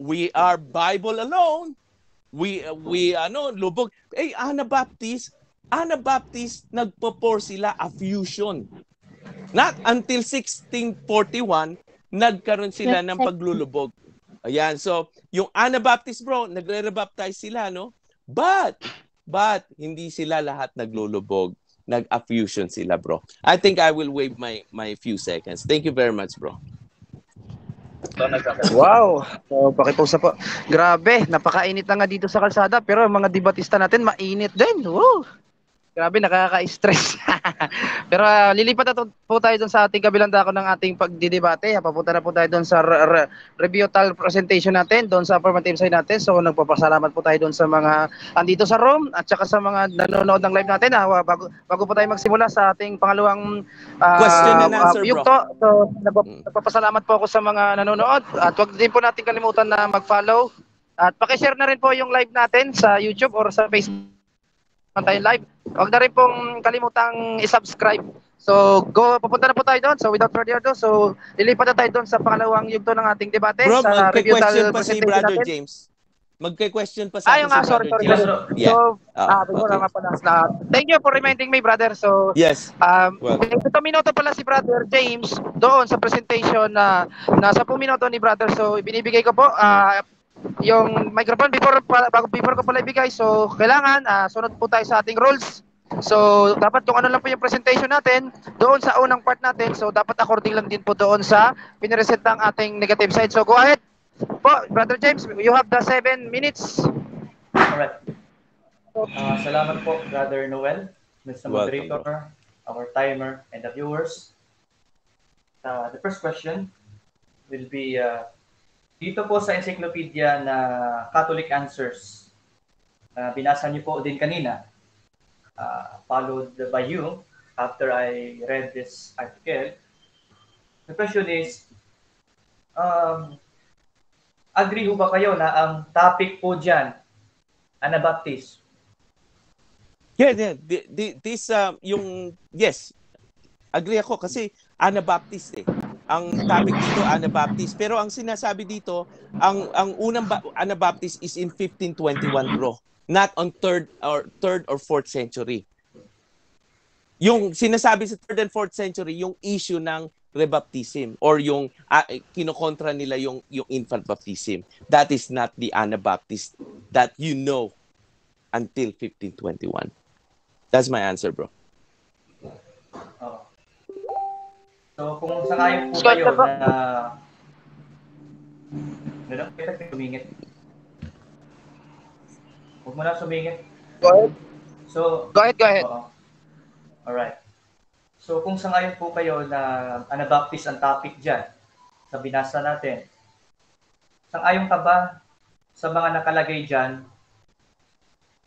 we are Bible alone. We lubog. Anabaptist nagpo-pour sila a fusion. Not until 1641 nagkaroon sila ng paglulubog. Ayan, so yung Anabaptist bro, nagre-rebaptize sila, no? But hindi sila lahat naglulubog. Nag-a-fusion sila, bro. I think I will wait my few seconds. Thank you very much, bro. Wow! So, pakipusa po. Grabe, napakainit na nga dito sa kalsada pero mga debatista natin mainit din. Woo! Grabe, nakaka-stress. Pero lilipat na po tayo doon sa ating kabilang dako ng ating pagdidebate. Papunta na po tayo doon sa rebutal presentation natin, doon sa affirmative side natin. So nagpapasalamat po tayo doon sa mga andito sa room at saka sa mga nanonood ng live natin. Bago po tayo magsimula sa ating pangalawang question and answer, bro. So nagpapasalamat po ako sa mga nanonood at wag din po natin kalimutan na mag-follow at paki-share na rin po yung live natin sa YouTube or sa Facebook tayo live. Huwag na rin pong kalimutang i-subscribe. So, papunta na po tayo doon. So, without further ado, so, lilipat na tayo doon sa pangalawang yugto ng ating debate. Bro, sa magka-question pa si Brother natin. James. Magka-question pa sa akin si Brother James. Yeah. So, thank you for reminding me, brother. So, yes. Ito minuto pala si Brother James doon sa presentation na nasa 10 minuto ni brother. So, binibigay ko po yung microphone before ko pala ibigay. So, kailangan sunod po tayo sa ating rules. So, dapat kung ano lang po yung presentation natin doon sa unang part natin. So, dapat according lang din po doon sa piniresentang ating negative side. So, go ahead po, Brother James. You have the 7 minutes. Alright. Salamat po, Brother Noel, Mr. Moderator, our timer, and the viewers. The first question will be dito po sa encyclopedia na Catholic Answers, binasa niyo po din kanina, followed by you after I read this article. The question is, agree ho ba kayo na ang topic po dyan, Anabaptist? Yeah. Yes. Agree ako kasi Anabaptist eh. Ang topic dito, Anabaptist. Pero ang sinasabi dito, ang unang Anabaptist is in 1521, bro. Not on 3rd or 4th century. Yung sinasabi sa 3rd and 4th century, yung issue ng rebaptism or yung kinokontra nila yung infant baptism. That is not the Anabaptist that you know until 1521. That's my answer, bro. So, kung sangayon po kayo na sumingit. Huwag mo na sumingit. Go ahead. So, go ahead. Alright. So, kung sangayon po kayo na Anabaptist ang topic dyan sa binasa natin, sangayon ka ba sa mga nakalagay dyan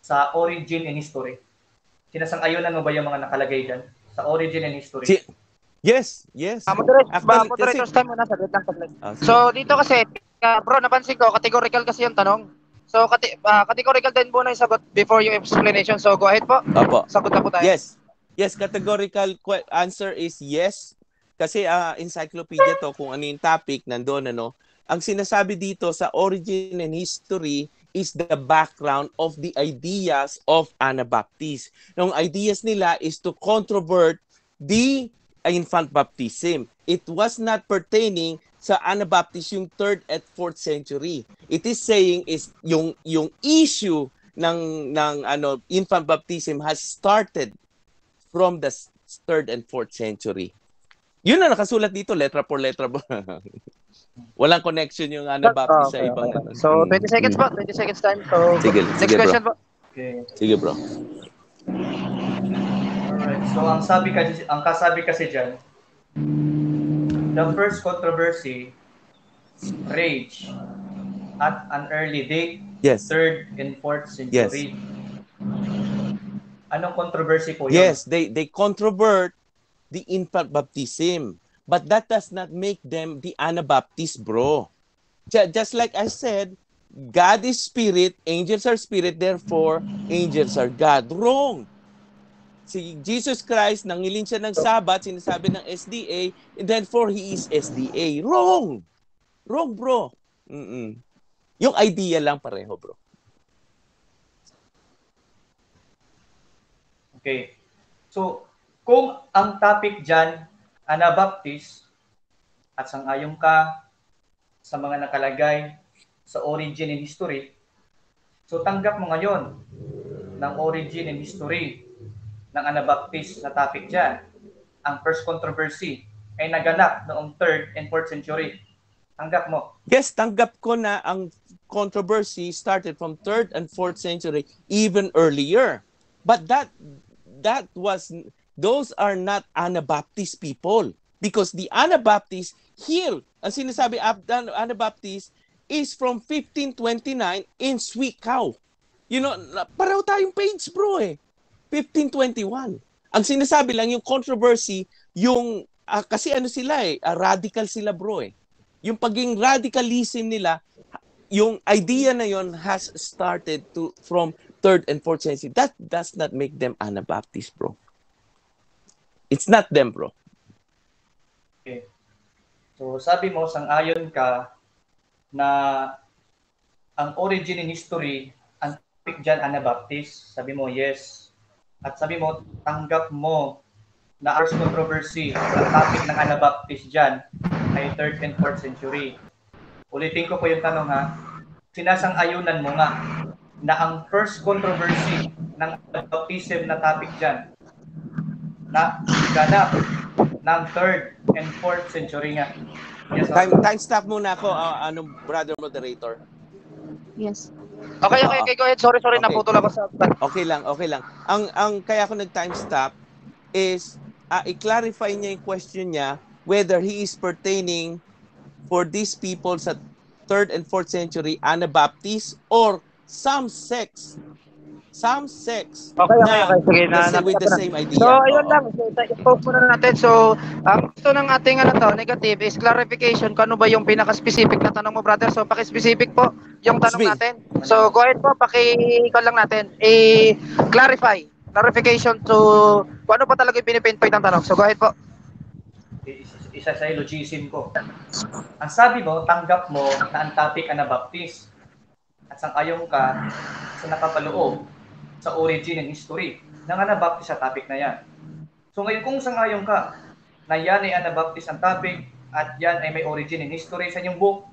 sa origin and history? Sinasang-ayonan mo ba yung mga nakalagay dyan sa origin and history? Yes. Moderator's time muna. So, dito kasi, bro, napansin ko, categorical kasi yung tanong. So, categorical din po na yung sagot before yung explanation. So, go ahead po. Opo. Sagot na po tayo. Yes, categorical answer is yes. Kasi encyclopedia to, kung ano yung topic, nandun, ano. Ang sinasabi dito sa origin and history is the background of the ideas of Anabaptists. Yung ideas nila is to controvert the infant baptism. It was not pertaining sa Anabaptist yung 3rd at 4th century. It is saying is yung issue ng infant baptism has started from the 3rd and 4th century. Yun na nakasulat dito, letra por letra. Walang connection yung Anabaptist sa ibang. So 20 seconds po, 20 seconds time. So Sige, next bro. question po. Okay. Sige, bro. Alright. So ang kasabi kasi diyan, the first controversy rage at an early date, Yes. 3rd and 4th century. Anong controversy po yun? Yes, they controvert the infant baptism. But that does not make them the Anabaptist, bro. Just like I said, God is spirit, angels are spirit, therefore, angels are God. Wrong. Si Jesus Christ, nangilin siya ng Sabat, sinasabi ng SDA, and therefore, He is SDA. Wrong. Wrong, bro. Yung idea lang pareho, bro. Okay. So, kung ang topic dyan, Anabaptist, at sang-ayon ka sa mga nakalagay sa origin and history, so tanggap mo ngayon ng origin and history ng Anabaptist na topic dyan. Ang first controversy ay naganap noong 3rd and 4th century. Tanggap mo. Yes, tanggap ko na ang controversy started from 3rd and 4th century, even earlier. But those are not Anabaptist people. Because the Anabaptist here, ang sinasabi Anabaptist is from 1529 in Zwickau. You know, pareho tayong page, bro, eh. 1521. Ang sinasabi lang yung controversy, yung kasi ano sila eh, radical sila, bro, eh. Yung pagiging radicalism nila, yung idea na yon has started from 3rd and 4th century. That does not make them Anabaptist, bro. It's not them, bro. Okay. So, sabi mo, sang-ayon ka na ang origin and history, ang topic dyan, Anabaptist. Sabi mo, yes. At sabi mo, tanggap mo na first controversy sa topic ng Anabaptist dyan ay 3rd and 4th century. Ulitin ko po yung tanong ha. Sinasang-ayunan mo nga na ang first controversy ng Anabaptism na topic dyan na ganap ng 3rd and 4th century nga. Yes, Time stop muna ako, brother moderator. Yes. Okay, go ahead. Sorry, Okay. naputol ako sa... Okay lang. Ang kaya ako nag-time stop is i-clarify niya yung question niya whether he is pertaining for these people sa 3rd and 4th century Anabaptist or some sects. Okay. Sige, With the same idea. So, ayun Oo. lang. So, i-post muna natin. So, ang gusto ng ating negative is clarification kung ano ba yung pinaka-specific na tanong mo, brother. So, paki-specific po yung tanong natin. So, go ahead po. Paki-call lang natin. I-clarify. Clarification to kung ano pa talaga yung pinipinpoint ng tanong. So, go ahead po. Isa sa logism ko. Ang sabi mo, tanggap mo na ang topic Anabaptist at sang-ayon ka sa nakapaloob sa origin and history ng Anabaptist sa topic na yan. So ngayon kung sang-ayon ka na yan ay Anabaptist ang topic at yan ay may origin and history sa inyong book,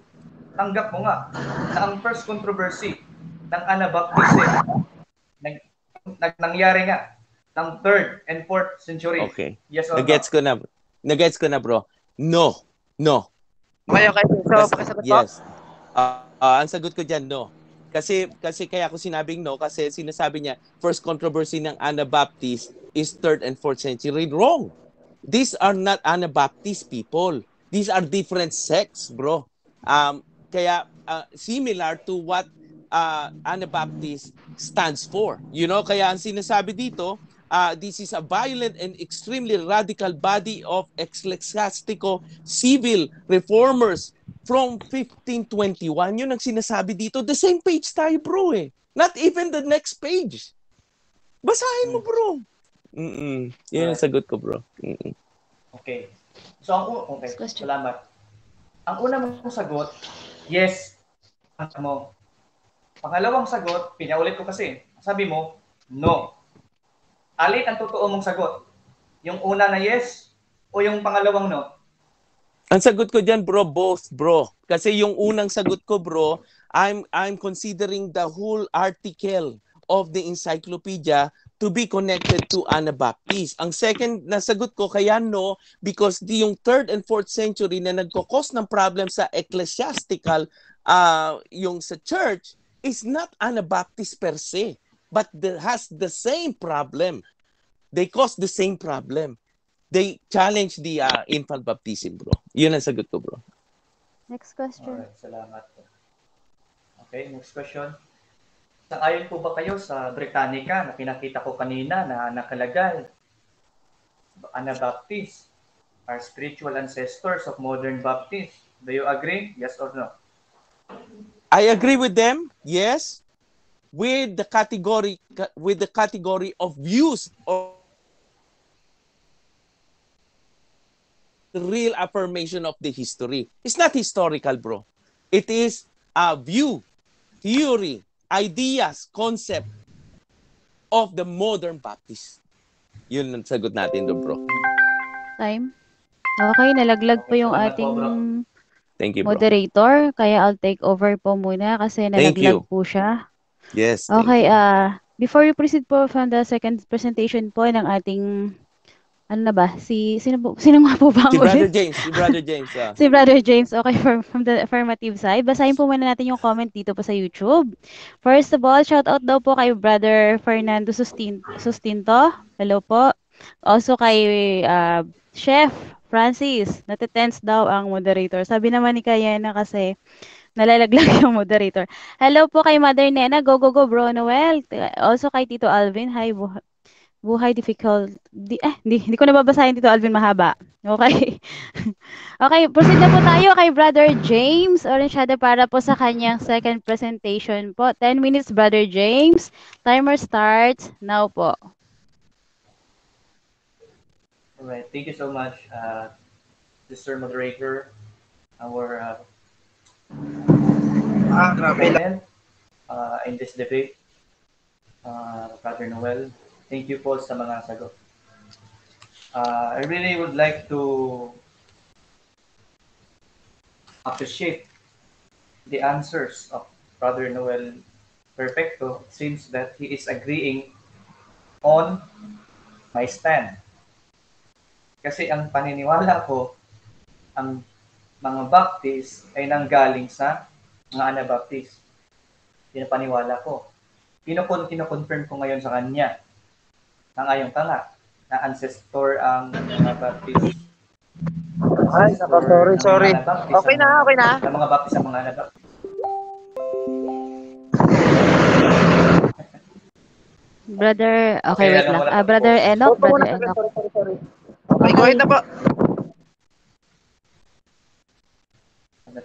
tanggap mo nga na ang first controversy ng Anabaptism nangyari nga ng 3rd and 4th century. Okay. Yes or Nagets ko na, bro. No. Okay. So, pakisagot po. Yes. Ang sagot ko dyan, no. Kasi kaya ako sinabing no, kasi sinasabi niya, first controversy ng Anabaptist is 3rd and 4th century. Wrong. These are not Anabaptist people. These are different sects, bro. Kaya similar to what Anabaptist stands for. You know, kaya ang sinasabi dito, this is a violent and extremely radical body of ecclesiastico civil reformers from 1521. Yun ang sinasabi dito. The same page tayo, bro, eh. Not even the next page. Basahin mo, bro. Yun ang sagot ko, bro. Okay. So, okay, Next question. salamat. Ang una mong sagot, yes, mo. Pangalawang sagot, pinaulit ko kasi, sabi mo, no. Alin ang totoo mong sagot? Yung una na yes o yung pangalawang no? Ang sagot ko diyan, bro, both, bro. Kasi yung unang sagot ko, bro, I'm considering the whole article of the encyclopedia to be connected to Anabaptist. Ang second na sagot ko, kaya no, because yung 3rd and 4th century na nagkakos ng problem sa ecclesiastical, yung sa church, is not Anabaptist per se, but has the same problem. They cause the same problem. They challenge the infant baptism, bro. Yun ang sagot ko, bro. Next question. Alright, salamat po. Okay, next question. Sang-ayon po ba kayo sa Britannica na pinakita ko kanina na nakalagay? Anabaptists are spiritual ancestors of modern Baptists. Do you agree? Yes or no? I agree with them, yes, with the category of views or the real affirmation of the history. It's not historical, bro. It is a view, theory, ideas, concept of the modern Baptist. Yun ang sagot natin doon, bro. Time. Okay, nalaglag po yung Salamat po, ating bro. Thank you, bro. moderator. Kaya I'll take over po muna kasi Thank nalaglag you. po siya. Yes, thank Okay, you. before we proceed po from the second presentation po ng ating, ano na ba? Sino nga po ba Si ang Brother ulit? James, si Brother James. Si Brother James, okay, from the affirmative side. Basahin po muna natin yung comment dito po sa YouTube. First of all, shout out daw po kay Brother Fernando Sustinto. Hello po. Also kay Chef Francis. Natitense daw ang moderator. Sabi naman ni Kayena kasi nalalaglag yung moderator. Hello po kay Mother Nena. Go, go, go, bro Noel. Also kay Tito Alvin. Hi, buhay difficult. Hindi ko nababasahin Tito Alvin, mahaba. Okay. Okay, proceed na po tayo kay Brother James Orensyada para po sa kanyang second presentation po. 10 minutes, Brother James. Timer starts now po. Alright, thank you so much, Mr. Moderator, our Grabe lang. opponent in this debate, Brother Noel. Thank you po sa mga sagot. I really would like to appreciate the answers of Brother Noel Perfecto. It seems that he is agreeing on my stand. Kasi ang paniniwala ko, ang mga Baptist ay nanggaling sa mga Anabaptist. Pinapaniwala ko. Kino-confirm ko ngayon sa kanya. Nangayon ka nga, na ancestor ang mga Baptist. Ay, sorry. Okay na. Ng mga Baptist ang mga Anabaptist. Brother, okay, Okay, wait alam lang. mo na Brother tapos. Enoch, Brother Enoch. Sorry. Okay, go ahead na po.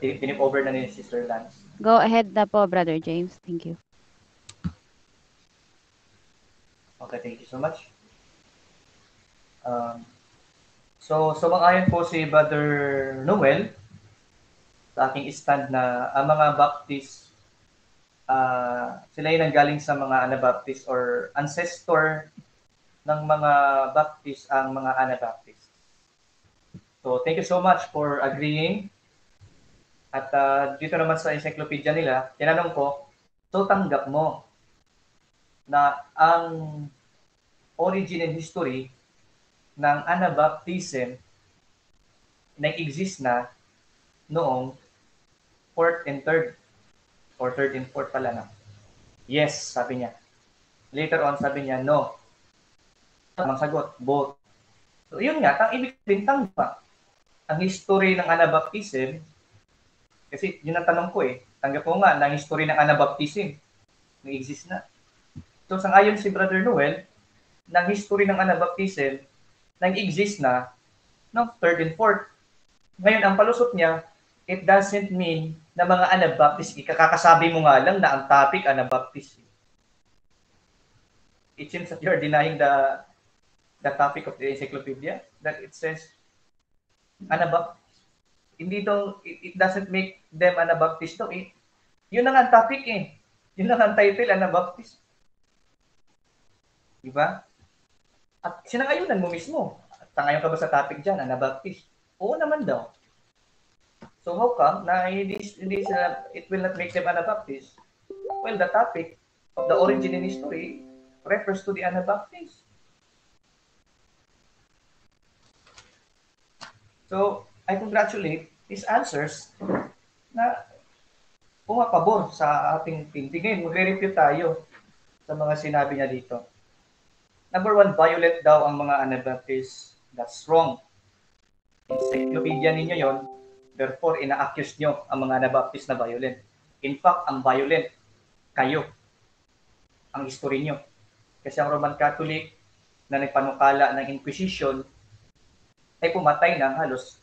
Tinip over na ni Sister Lance. Go ahead na po, Brother James. Thank you. Okay, thank you so much. So mang-ayon po si Brother Noel sa aking stand na ang mga Baptist, sila yung nanggaling sa mga Anabaptist or ancestor ng mga Baptist ang mga Anabaptist. So thank you so much for agreeing. At dito naman sa encyclopedia nila, tinanong ko, so tanggap mo na ang origin and history ng Anabaptism nag-exist na noong 4th and 3rd or 3rd and 4th pala na. Yes, sabi niya. Later on, sabi niya, no. Ang sagot, both. So, yun nga, ibig sabihin tanggap. Ang history ng Anabaptism, kasi yun ang tanong ko eh, tanggap ko nga na ang history ng Anabaptism nag-exist na. So, sang-ayon si Brother Noel, ng history ng Anabaptism nag-exist na ng 3rd and 4th. Ngayon, ang palusot niya, it doesn't mean na mga Anabaptist, ikakakasabi mo nga lang na ang topic Anabaptist. It seems that you're denying the topic of the encyclopedia, that it says Anabaptist. Hindi daw, it doesn't make them Anabaptist daw eh. Yun na nga ang topic eh. Yun na nga ang title, Anabaptist. Diba? At sinangayunan mo mismo. Tangayon ka ba sa topic dyan, Anabaptist? Oo naman daw. So how come na hindi sila, it will not make them Anabaptist? Well, the topic of the origin in history refers to the Anabaptist. So, I congratulate his answers na pumapabor sa ating team. Ngayon, magre-review tayo sa mga sinabi niya dito. Number 1, violent daw ang mga Anabaptists. That's wrong. Encyclopedia ninyo yon. Therefore, ina-accuse nyo ang mga Anabaptist na violent. In fact, ang violent, kayo. Ang history nyo. Kasi ang Roman Catholic na nagpanukala ng Inquisition ay pumatay ng halos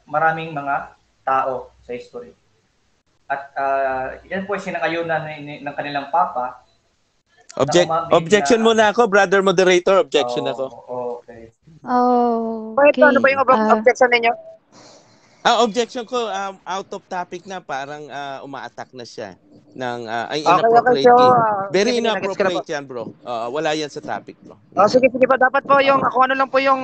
maraming mga tao sa history. At yan po ay sinangayunan ng kanilang papa. Objection muna ako, brother moderator. Objection ako. Okay. Okay. Ano ba yung objection ninyo? Objection ko, out of topic na, parang uma-attack na siya ng Okay, inappropriate. so, Very sige, inappropriate yan, bro. Wala yan sa topic, bro. Sige pa. Dapat po yung, kung ano lang po yung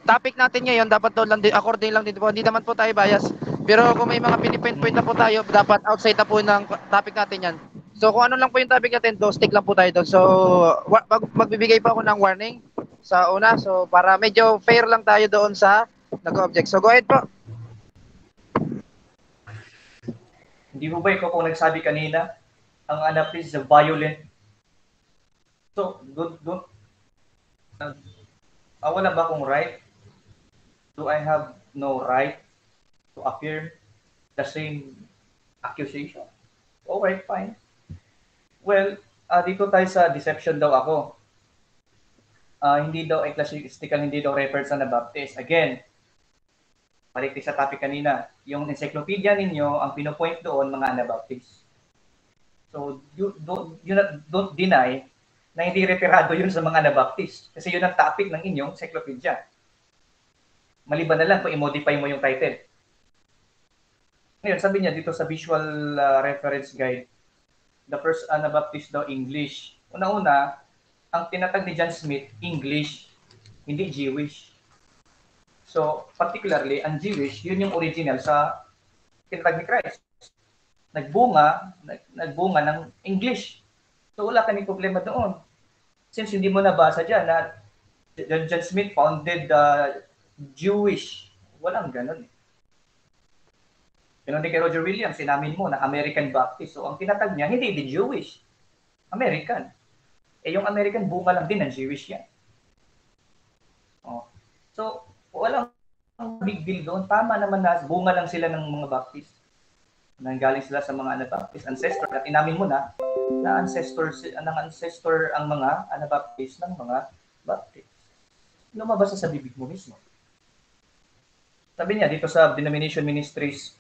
topic natin ngayon, dapat doon lang, according lang din po. Hindi naman po tayo bias. Pero kung may mga pinipinpoint na po tayo, dapat outside na po ng topic natin yan. So kung ano lang po yung topic natin, stick lang po tayo doon. So magbibigay po ako ng warning sa una. So para medyo fair lang tayo doon sa nag-object. So go ahead po. Hindi mo ba ikaw kung nagsabi kanina, ang Anabaptist is violent? So, don't wala ba akong right? Do I have no right to affirm the same accusation? Alright, fine. Well, dito tayo sa deception daw ako. Hindi daw ecclesiastical, hindi daw referred sa Anabaptist. Again, balik sa topic kanina, yung encyclopedia ninyo, ang pinopoint doon, mga Anabaptist. So, you don't deny na hindi referado yun sa mga Anabaptist. Kasi yun ang topic ng inyong encyclopedia. Maliban na lang kung i-modify mo yung title. Ngayon, sabi niya dito sa visual reference guide, the first Anabaptist daw English. Una-una, ang tinatag ni John Smith, English, hindi Jewish. So, particularly, ang Jewish, yun yung original sa tinatag ni Christ. Nagbunga ng English. So, wala ka ng problema doon. Since hindi mo nabasa dyan na John Smith founded Jewish. Walang ganun. Ganun din kay Roger Williams, sinamin mo na American Baptist. So, ang tinatag niya, hindi din Jewish. American. Yung American, bunga lang din ng Jewish yan. So, walang big deal doon. Tama naman na bunga lang sila ng mga Baptist. Nanggaling sila sa mga Anabaptist ancestor. At inamin mo na ancestor ang mga Anabaptist ng mga Baptist. Lumabas sa bibig mo mismo. Sabi niya dito sa denomination ministries,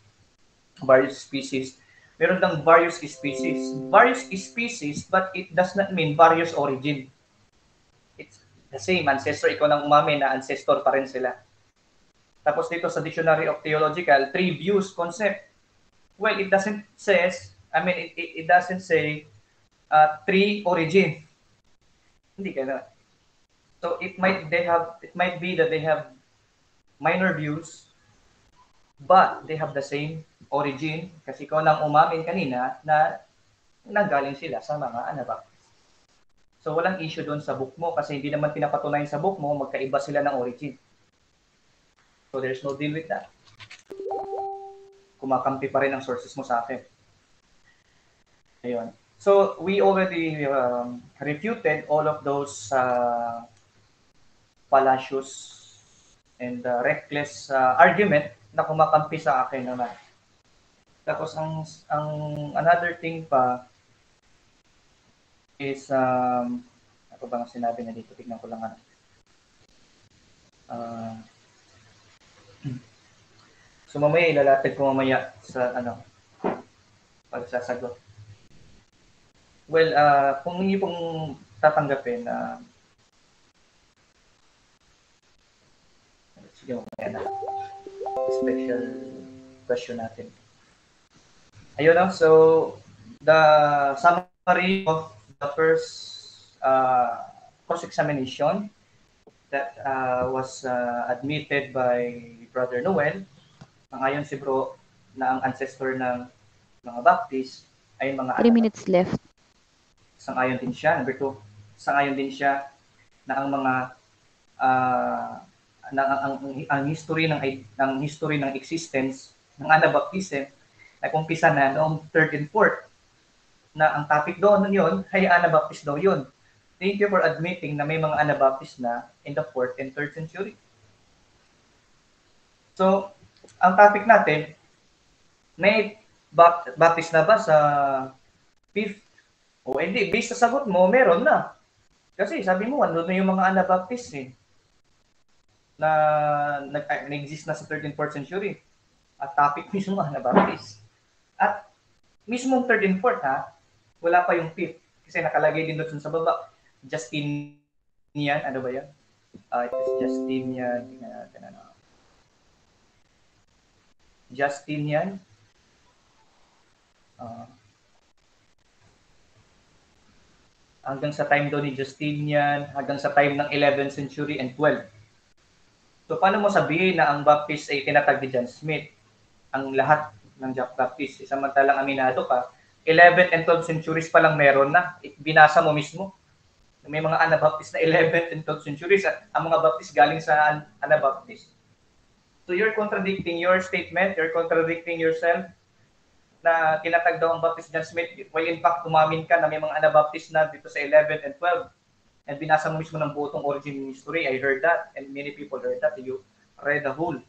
various species, meron ng various species. Various species, but it does not mean various origin. It's the same ancestor. Ikaw nang umamin na ancestor pa rin sila. Tapos dito sa Dictionary of Theological, 3 views concept. Well, it doesn't say 3 origin. Hindi ka. So it might be that they have minor views, but they have the same origin kasi ikaw nang umamin kanina na nanggaling sila sa mga Anabaptist. So walang issue doon sa book mo kasi hindi naman pinapatunayan sa book mo magkaiba sila ng origin. So there's no deal with that. Kumakampi pa rin ang sources mo sa akin. Ayun. So we already refuted all of those fallacious and reckless argument na kumakampi sa akin naman. Tapos ang another thing pa is ano ba ang sinabi na dito? Tignan ko lang so mamaya ilalatag ko mamaya sa pagsasagot. Well, kung hindi pong tatanggapin sige mamaya na. special question natin. Ayun na. So, the summary of the first cross-examination that was admitted by Brother Noel. Ayon si bro na ang ancestor ng mga Baptist ay mga 3 minutes left. Sang-ayon din siya. Number 2, sang-ayon din siya na ang mga ang history ng existence ng Anabaptism ay umpisa na noong 3rd and 4th na ang topic doon yun ay Anabaptist daw yun. Thank you for admitting na may mga Anabaptist na in the 4th and 3rd century. So, ang topic natin, may Baptist na ba sa 5th? O hindi, based sa sagot mo, meron na. Kasi sabi mo, ano na yung mga Anabaptist na nag-exist na sa 3rd and 4th century. At topic mismo Anabaptist. At mismong 3rd and 4th wala pa yung 5th. Kasi nakalagay din doon sa baba. Justinian, ano ba yan? It is Justinian. Tingnan natin ano. Justinian. Hanggang sa time daw ni Justinian, hanggang sa time ng 11th century and 12th. So, paano mo sabihin na ang Baptist ay tinatag ni John Smith? Ang lahat ng Baptist, samantalang aminado ka, 11th and 12th centuries pa lang meron na. Binasa mo mismo. May mga Anabaptist na 11th and 12th centuries at ang mga Baptist galing sa Anabaptist. So, you're contradicting your statement, you're contradicting yourself na tinatag daw ang Baptist John Smith, while in fact, umamin ka na may mga Anabaptist na dito sa 11th and 12th. And binasa mo mismo ng buong origin history. I heard that, and many people heard that. You read the whole.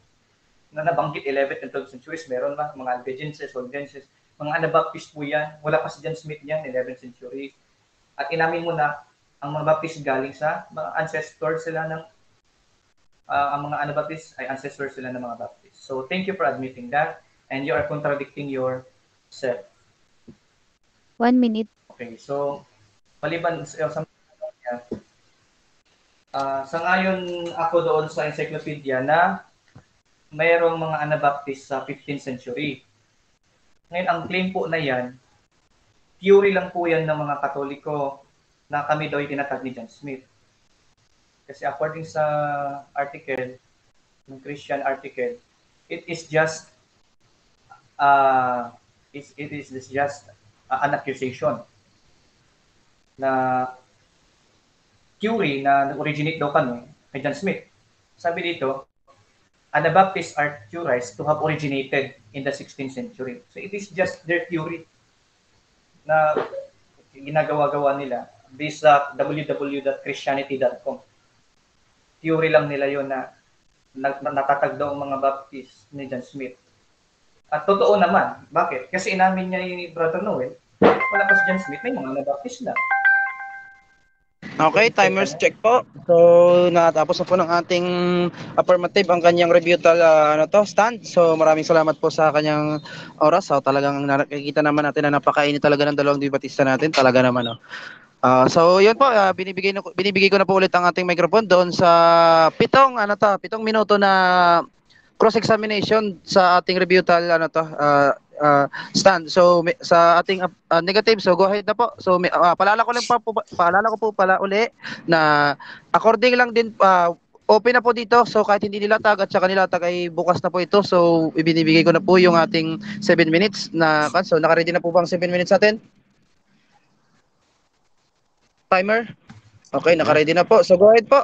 Na nabanggit 11th and 12th centuries, meron ba? Mga Albigenses, Waldenses, mga Anabaptist po yan. Wala pa si John Smith yan, 11th century. At inamin mo na, ang mga Baptist galing sa mga ancestors sila ng, ang mga Anabaptist ay ancestors sila ng mga Baptist. So, thank you for admitting that. And you are contradicting yourself. 1 minute. Okay, so, maliban sa sangayon ako doon sa encyclopedia na mayroong mga Anabaptist sa 15th century. Ngayon, ang claim po na yan, theory lang po yan ng mga Katoliko na kami daw ay tinatag ni John Smith. Kasi according sa article, ng Christian article, it is just an accusation na theory na originate daw kami kay John Smith. Sabi dito, Anabaptists are theorized to have originated in the 16th century. So it is just their theory na ginagawa-gawa nila based sa www.christianity.com. Theory lang nila yon na natatag daw ang mga Baptist ni John Smith. At totoo naman. Bakit? Kasi inamin niya ni Brother Noel, wala pa si John Smith, may mga Anabaptist na. Okay, timers check po. So, natapos na po ng ating affirmative ang kanyang rebuttal stand. So, maraming salamat po sa kanyang oras. So, talagang nakikita naman natin na napakainit talaga ng dalawang debatista natin. Talaga naman. So, yun po. Binibigay ko na po ulit ang ating microphone doon sa 7 minuto na cross-examination sa ating rebuttal stand. So sa ating negative, so go ahead na po. So paalala ko po uli na according lang din open na po dito. So kahit hindi nilatag at saka nilatag ay bukas na po ito. So ibinibigay ko na po yung ating 7 minutes na so naka-ready na po bang 7 minutes natin? Timer? Okay, naka-ready na po. So go ahead po.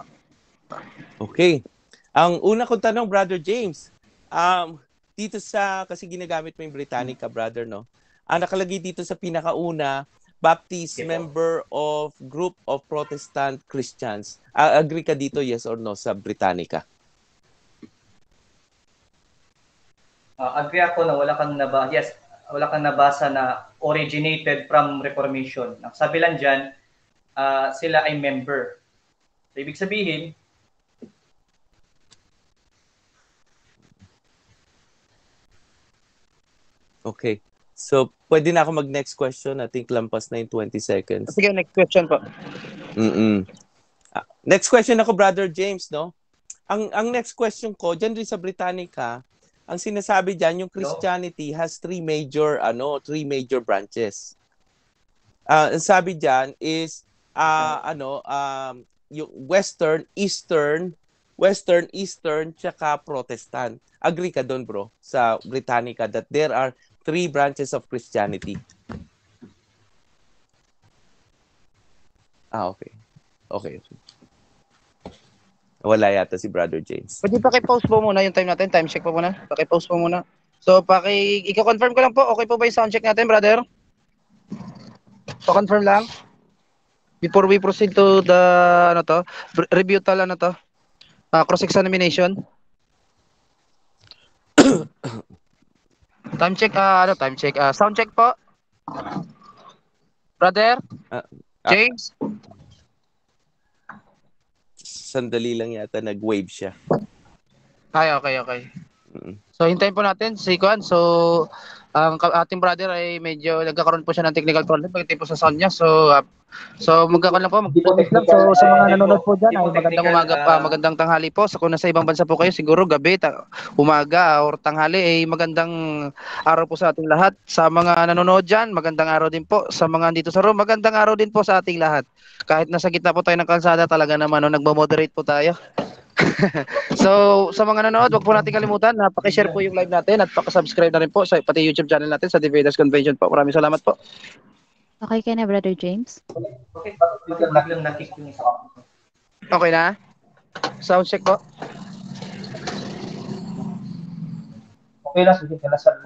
Okay. Ang una kong tanong, Brother James, dito kasi ginagamit mo yung Britannica, brother, no? Nakalagay dito sa pinakauna, Baptist member of group of Protestant Christians. Agree ka dito, yes or no, sa Britannica? Agree ako na wala kang nabasa na originated from Reformation. Ang sabi lang dyan, sila ay member. So, ibig sabihin, okay. So, pwede na ako mag-next question. I think lampas na yung 20 seconds. Sige, next question po. Next question ako, Brother James, no? Ang next question ko, dyan rin sa Britannica, ang sinasabi diyan yung Christianity has three major branches. Ang sabi diyan is yung Western, Eastern, tsaka Protestant. Agree ka doon, bro, sa Britannica that there are three branches of Christianity. Okay. Wala yata si Brother James. Pwede paki-pause po muna yung time natin. Time check po muna. Paki-pause po muna. So, i-confirm ko lang po. Okay po ba yung sound check natin, brother? Pa-confirm lang. Before we proceed to the, rebuttal, cross-examination. Time check, sound check po. Brother? James? Sandali lang yata nag-wave siya. Ay, okay. So, hintayin po natin si Kuan. So, ang ating brother ay medyo nagkakaroon po siya ng technical problem pagdating po sa sound niya. So magkakaroon lang po. So, sa mga nanonood po dyan, ay magandang umaga pa, magandang tanghali po. So, kung nasa ibang bansa po kayo, siguro gabi, umaga, or tanghali, ay magandang araw po sa ating lahat. Sa mga nanonood dyan, magandang araw din po. Sa mga andito sa room, magandang araw din po sa ating lahat. Kahit nasa gitna po tayo ng kalsada, talaga naman, nagmo-moderate po tayo. So, sa mga nanonood, wag po natin kalimutan na paki-share po yung live natin at paki-subscribe na rin po sa pati YouTube channel natin sa Dividers Convention po. Maraming salamat po. Okay ka na, Brother James? Okay, biglang nakik yung isa. Okay na? Sound check po. Okay lang, sige, kinasal.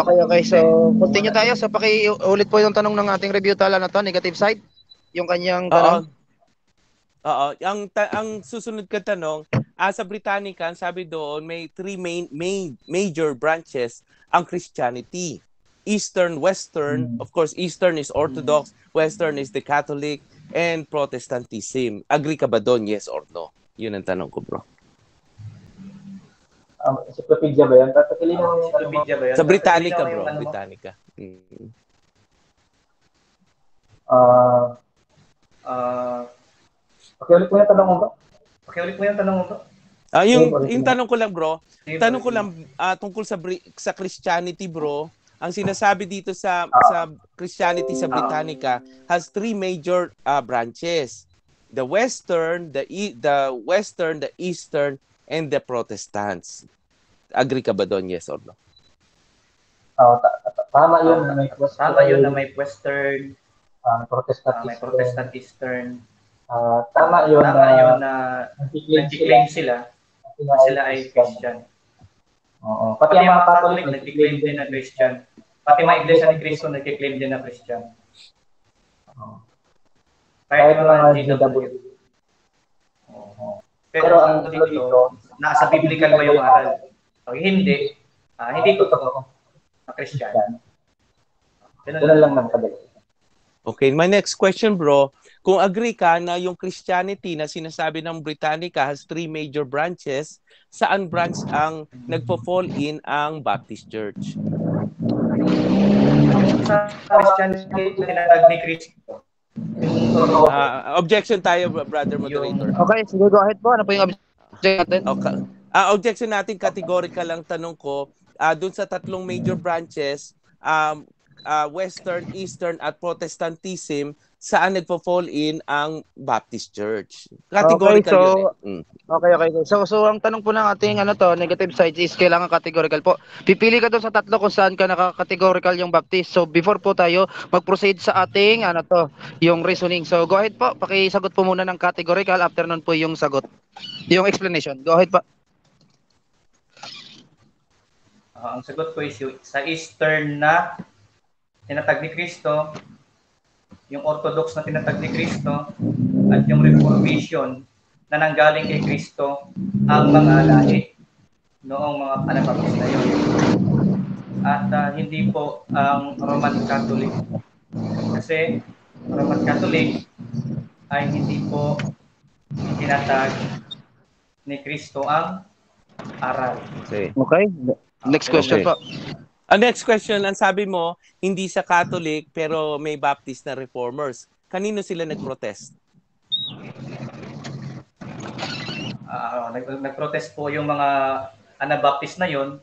Okay. So, continue tayo. So, paki-ulit po yung tanong ng ating review tala na to, negative side. Yung kanyang tanong. Ang susunod ka tanong, sa Britannica, sabi doon, may three major branches ang Christianity. Eastern, Western, of course, Eastern is Orthodox, Western is the Catholic, and Protestantism. Agree ka ba doon, yes or no? Yun ang tanong ko, bro. Encyclopedia ba yan? Sa Britannica, bro. Britannica. Pakiulit mo yung tanong mo, bro. Yung tanong ko lang, bro. Tanong ko lang tungkol sa Christianity, bro. Ang sinasabi dito sa Christianity sa Britannica has three major branches. The Western, the Eastern, and the Protestants. Agree ka ba doon, yes or no? Tama yun na may Western, Protestant, Eastern. tama yun na nag-claim sila na sila ay Christian. Oo. Pati ang mga Catholic nag-claim din na Christian. Pati mga Iglesia ni Cristo nag-claim din na Christian. Kahit mga GW. Pero ang dito, nasa biblical ba yung aral? Pag hindi, hindi totoo na Christian. Ganun lang naman kadali. Okay, my next question, bro. Kung agree ka na yung Christianity na sinasabi ng Britannica has three major branches, saan branch ang nagpo-fall in ang Baptist Church? Sa Christianity, tinatag ni Cristo. Objection tayo, brother moderator. Okay, sige, go ahead po. Ano po yung objection natin? Okay. Objection natin, categorical lang tanong ko. Doon sa tatlong major branches, Western, Eastern, at Protestantism, saan nagpo-fall in ang Baptist Church? Categorical yun. Okay. So ang tanong po ng ating negative side is kailangan categorical po. Pipili ka doon sa tatlo kung saan ka naka-categorical yung Baptist. So before po tayo mag-proceed sa ating yung reasoning. So go ahead po, pakisagot po muna ng categorical, after nun po yung sagot. Yung explanation. Go ahead po. Ang sagot ko is sa Eastern na tinatag ni Cristo, yung Orthodox na tinatag ni Cristo, at yung Reformation na nanggaling kay Cristo ang mga lahi noong mga panahon na yun. At hindi po ang Roman Catholic. Kasi Roman Catholic ay hindi po tinatag ni Cristo ang aral. Okay. Next question po. Ang next question, ang sabi mo, hindi sa Catholic pero may Baptist na Reformers. Kanino sila nag-protest? Nag-protest po yung mga Anabaptist na yon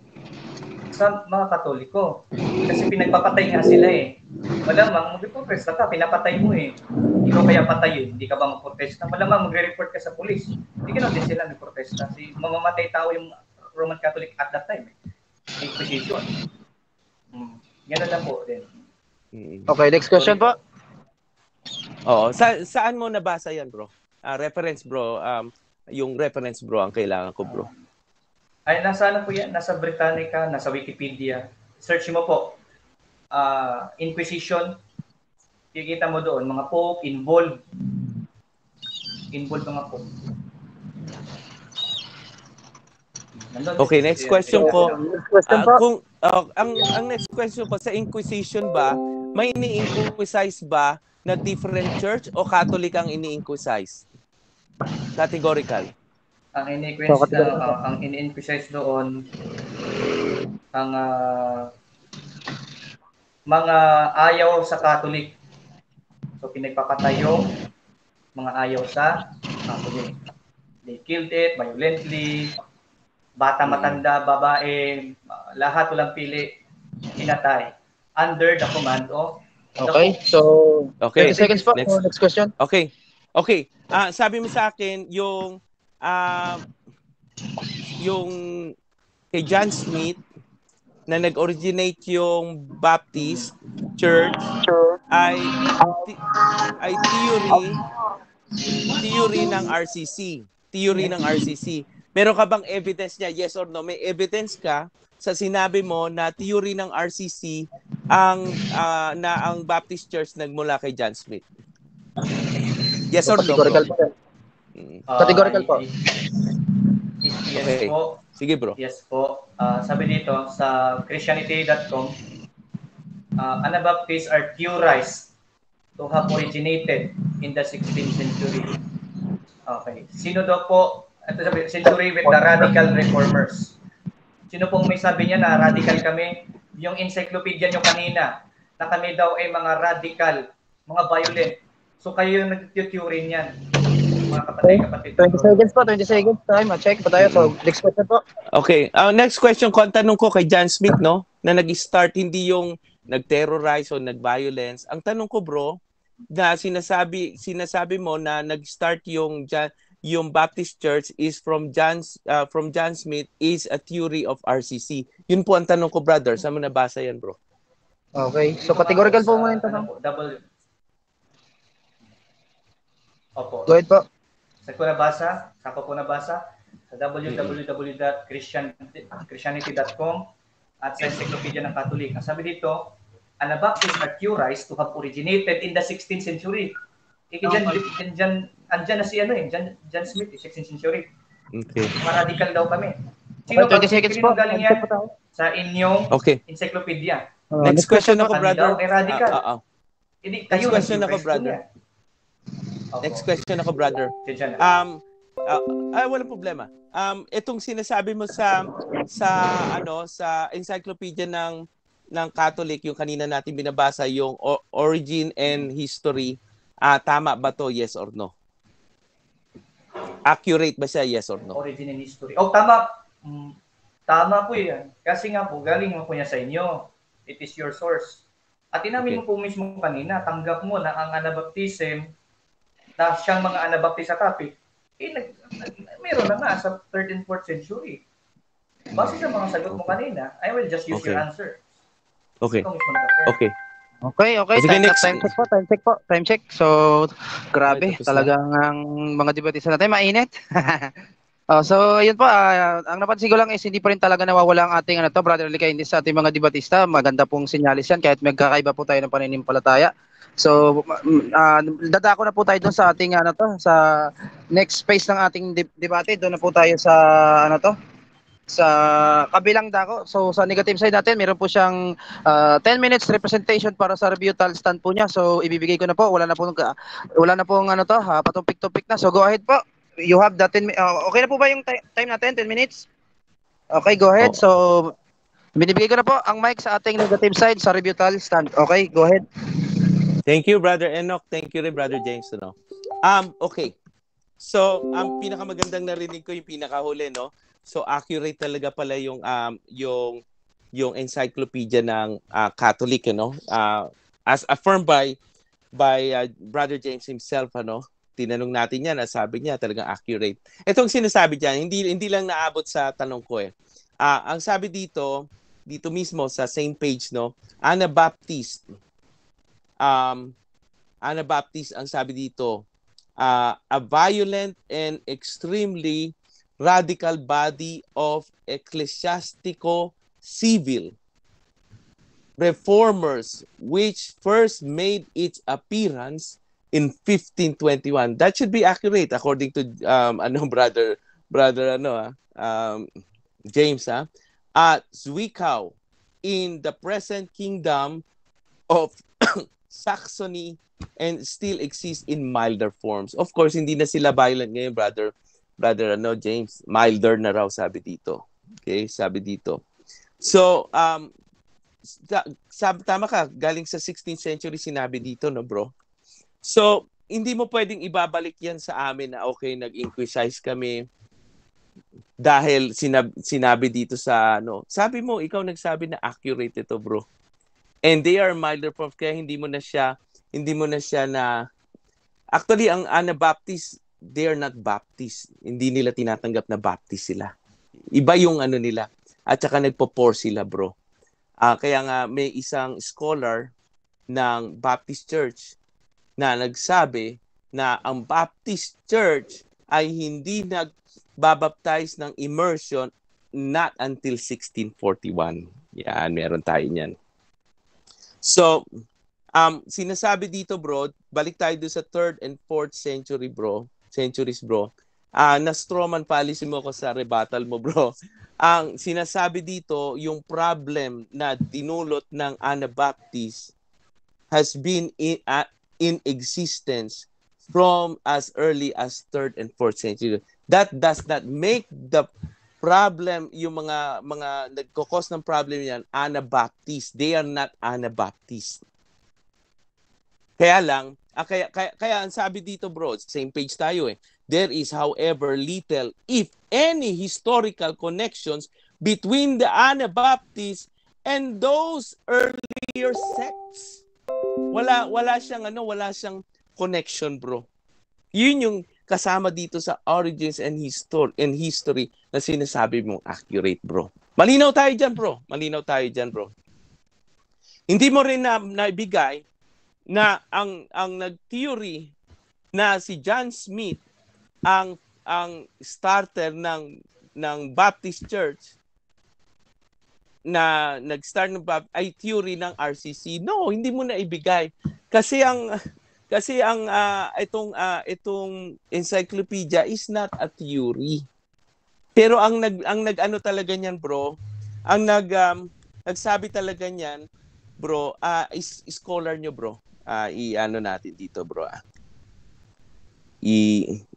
sa mga Katoliko. Kasi pinagpapatay nga sila eh. Malamang magpo-protesta ka, pinapatay mo eh. Ikaw kaya patayin, hindi ka ba magprotesta? Malamang magre-report ka sa pulis. Hindi ka din sila nagprotesta. Mamamatay tao yung Roman Catholic at that time. Inquisition. Ganun lang po din. Okay, next question po. Oo. Saan mo nabasa yan, bro? Reference, bro. Yung reference, bro, ang kailangan ko, bro. Ay, nasa ano po yan? Nasa Britannica, nasa Wikipedia. Search mo po. Inquisition. Kikita mo doon, mga pope involved. Involved mga pope. Okay, next question po. Next question po. Ang next question po, sa Inquisition ba, may ini-inquisize ba na different church o Catholic ang ini-inquisize? Categorical. Ang ini-inquisize doon, ang mga ayaw sa Catholic. So, pinagpapatay yung mga ayaw sa Catholic. They killed it violently. Bata, matanda, babae, lahat walang pili, pinatay. Under the command of Okay, so 20 seconds po. Next question. Okay. Sabi mo sa akin yung kay John Smith na nag-originate yung Baptist Church ay theory ng RCC. Theory ng RCC. Meron ka bang evidence niya? Yes or no? May evidence ka sa sinabi mo na theory ng RCC ang Baptist Church nagmula kay John Smith? Yes or no? Categorical po. Categorical po. Yes po. Sige bro. Yes po. Sabi dito sa Christianity.com, Anabaptists are theorized to have originated in the 16th century. Okay. Sino daw po? Ito sabi, century with the radical reformers. Sino pong may sabi niya na radical kami? Yung encyclopedia nyo kanina, na kami daw ay mga radical, mga violent. So kayo yung nag-theory niyan. Mga kapatid. 20 seconds po, 20 seconds. Time, check po tayo. So, next question po. Okay. Next question, tanong ko kay John Smith, no? Na nag-start, hindi yung nag-terrorize o nag-violence. Ang tanong ko, bro, na sinasabi mo na nag-start yung Baptist Church is from John Smith is a theory of RCC. Yun po ang tanong ko, brother. Saan mo nabasa yan, bro? Okay. So, categorical po muna yung tanong. Opo. Go ahead po. Sa ko nabasa sa www.christianity.com at sa Encyclopedia ng Catholic. Ang sabi dito, Anabaptists are theorized to have originated in the 16th century. Andyan na si John Smith, 16th century. Okay. Mga radical daw kami. Sino 20 seconds po. Galing yan? Sa inyong encyclopedia. Next question ako, brother. Daw, radical. Next question ako, brother. Next question ako, brother. Walang problema. Itong sinasabi mo sa encyclopedia ng Catholic, yung kanina natin binabasa, yung origin and history, tama ba to? Yes or no? Accurate ba siya? Yes or no? Origin and history. Tama. Tama po yan. Kasi nga po, galing mo po niya sa inyo. It is your source. At inamin mo po mismo kanina, tanggap mo na ang Anabaptism, na siyang mga Anabaptist sa topic, meron na nga sa 3rd and 4th century. Base sa mga sagot mo kanina, I will just use your answer. Okay. Time check. So, grabe. Talagang ang mga debatista natin, mainit. So, ayun po. Ang napansin ko lang is hindi pa rin talaga nawawala ang ating brotherly kindness sa ating mga debatista. Maganda pong sinyalis yan kahit magkakaiba po tayo ng paninimpalataya. So, dadako na po tayo doon sa ating sa next phase ng ating debate. Doon na po tayo sa sa kabilang dako. So, sa negative side natin, meron po siyang 10 minutes representation para sa rebuttal stand po niya. So, ibibigay ko na po. Wala na pong patumpik-tumpik na. So, go ahead po. You have the 10 minutes. Okay na po ba yung time natin? 10 minutes? Okay, go ahead. So, binibigay ko na po ang mic sa ating negative side sa rebuttal stand. Okay, go ahead. Thank you, Brother Enoch. Thank you rin, Brother James. Okay. So, ang pinakamagandang narinig ko yung pinakahuli, no? So accurate talaga pala yung encyclopedia ng Catholic, as affirmed by Brother James himself, tinanong natin yan, sabi niya talagang accurate. Itong sinasabi diyan, hindi lang naabot sa tanong ko eh. Ang sabi dito mismo sa same page, Anabaptist. Anabaptist ang sabi dito, a violent and extremely radical body of ecclesiastico-civil reformers which first made its appearance in 1521. That should be accurate according to brother James at Zwickau in the present kingdom of Saxony and still exists in milder forms. Of course, hindi na sila violent ngayon, brother James. Milder na raw, sabi dito. Okay, sabi dito. So, tama ka, galing sa 16th century sinabi dito, no bro? So, hindi mo pwedeng ibabalik yan sa amin na okay, nag-inquisize kami dahil sinabi dito sa sabi mo, ikaw nagsabi na accurate ito, bro. And they are milder forms, kaya hindi mo na siya na actually ang Anabaptist, they are not Baptist. Hindi nila tinatanggap na Baptist sila. Iba yung nila. At saka nagpo-pour sila, bro. Kaya nga may isang scholar ng Baptist Church na nagsabi na ang Baptist Church ay hindi nagbabaptize ng immersion not until 1641. Yan, meron tayo niyan. So, sinasabi dito, bro, balik tayo doon sa 3rd and 4th centuries, bro. Na-strawman policy mo ko sa rebuttal mo, bro. Ang sinasabi dito, yung problem na dinulot ng Anabaptist has been in existence from as early as 3rd and 4th century. That does not make the problem, yung mga nagkakos ng problem yan, Anabaptist. They are not Anabaptist. Kaya lang, kaya ang sabi dito, bro, same page tayo eh. There is, however, little, if any, historical connections between the Anabaptists and those earlier sects. Wala siyang connection, bro. Yun yung kasama dito sa origins and history na sinasabi mong accurate, bro. Malinaw tayo dyan, bro. Hindi mo rin naibigay na ang nag-theory na si John Smith ang starter ng Baptist Church na nag-start ng ay theory ng RCC. No, hindi mo na ibigay kasi itong encyclopedia is not a theory. Pero ang nag-ano talaga niyan, bro, ang nagsabi talaga niyan, bro, is scholar nyo, bro. I-ano natin dito, bro.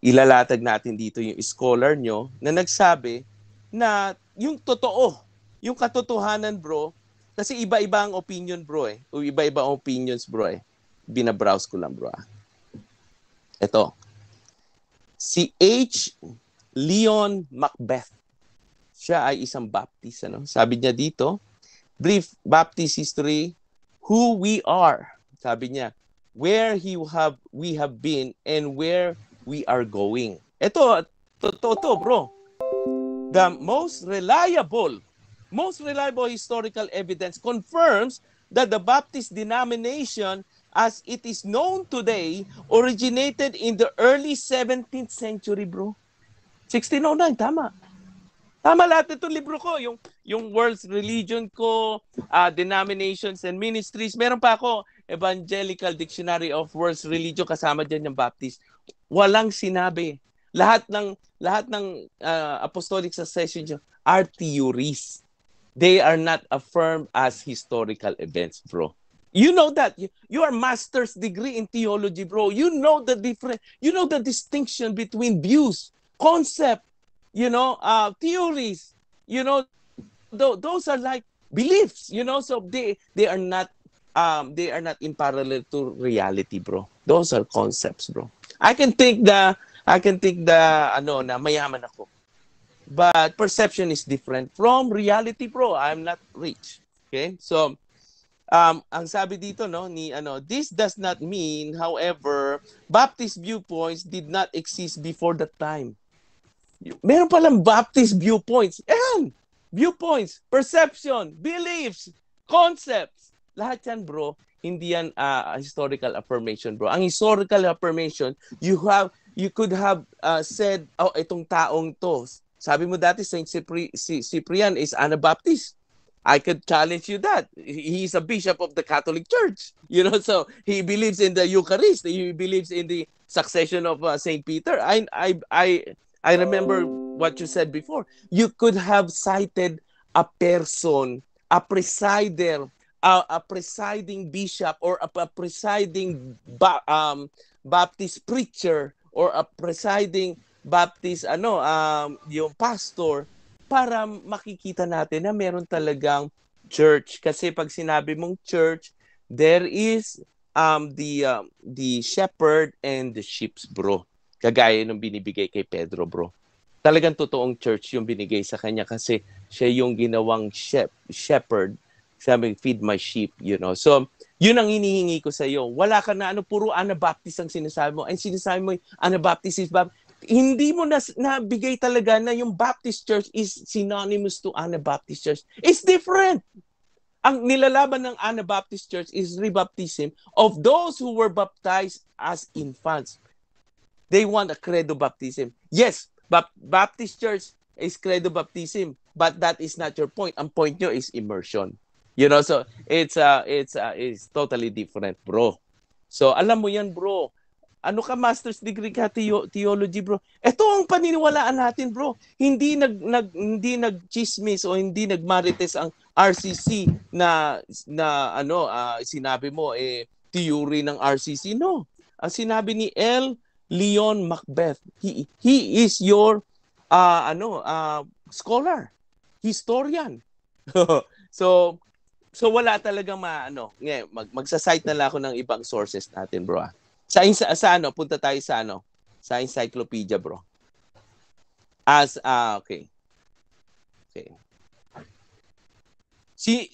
Ilalatag natin dito yung scholar nyo na nagsabi na yung totoo, yung katotohanan, bro, kasi iba-iba ang opinion, bro, eh. O iba-iba ang opinions, bro, eh. Binabrowse ko lang, bro. Ito. Si H. Leon Macbeth. Siya ay isang Baptist, Sabi niya dito, brief Baptist history, who we are. Sabi niya, where we have been and where we are going. Ito, bro. The most reliable historical evidence confirms that the Baptist denomination as it is known today originated in the early 17th century, bro. 1609, tama. Tama lahat itong libro ko. Yung World's Religion ko, Denominations and Ministries. Meron pa ako, Evangelical Dictionary of World's Religion, kasama dyan yung Baptist. Walang sinabi. Lahat ng apostolic succession are theories. They are not affirmed as historical events, bro. You know that. You are master's degree in theology, bro. You know the distinction between views, concept, theories. Those are like beliefs, so they are not in parallel to reality, bro. Those are concepts, bro. I can think na mayaman ako. but perception is different from reality, bro. I'm not rich. Okay? So, ang sabi dito, no, ni this does not mean, however, Baptist viewpoints did not exist before that time. Meron palang Baptist viewpoints. Ayan! Viewpoints, perception, beliefs, concepts. Lahat yan, bro. Hindi yan historical affirmation, bro. Ang historical affirmation, you could have said, oh, itong taong to. Sabi mo dati, Saint Cyprian is Anabaptist. I could challenge you that. He's a bishop of the Catholic Church. So he believes in the Eucharist. He believes in the succession of Saint Peter. I remember what you said before. You could have cited a person, a presider, a presiding bishop, or a presiding Baptist preacher, or a presiding Baptist yung pastor, para makikita natin na meron talagang church. Kasi pag sinabi mong church, there is the shepherd and the sheep, bro. Kagaya nung binibigay kay Pedro, bro. Talagang totoong church yung binigay sa kanya kasi siya yung ginawang shepherd. Sabi, feed my sheep, So, yun ang hinihingi ko sa iyo. Wala ka na puro Anabaptist ang sinasabi mo. Ang sinasabi mo, Anabaptist is Baptist. Hindi mo nabigay talaga na yung Baptist Church is synonymous to Anabaptist Church. It's different. Ang nilalaban ng Anabaptist Church is rebaptism of those who were baptized as infants. They want a credo baptism. Yes, Baptist Church is credo baptism, but that is not your point. Ang point nyo is immersion. So it's totally different, bro. So alam mo yan, bro. Ano ka, master's degree ka theology, bro? Ito ang paniniwalaan natin, bro. Hindi nag-chismis o hindi nagmarites ang RCC na sinabi mo theory ng RCC. No. Ang sinabi ni L. Leon Macbeth, he is your scholar, historian. So wala talagang magsa-cite na lang ako ng ibang sources natin, bro. Sa punta tayo sa encyclopedia, bro. Okay. Si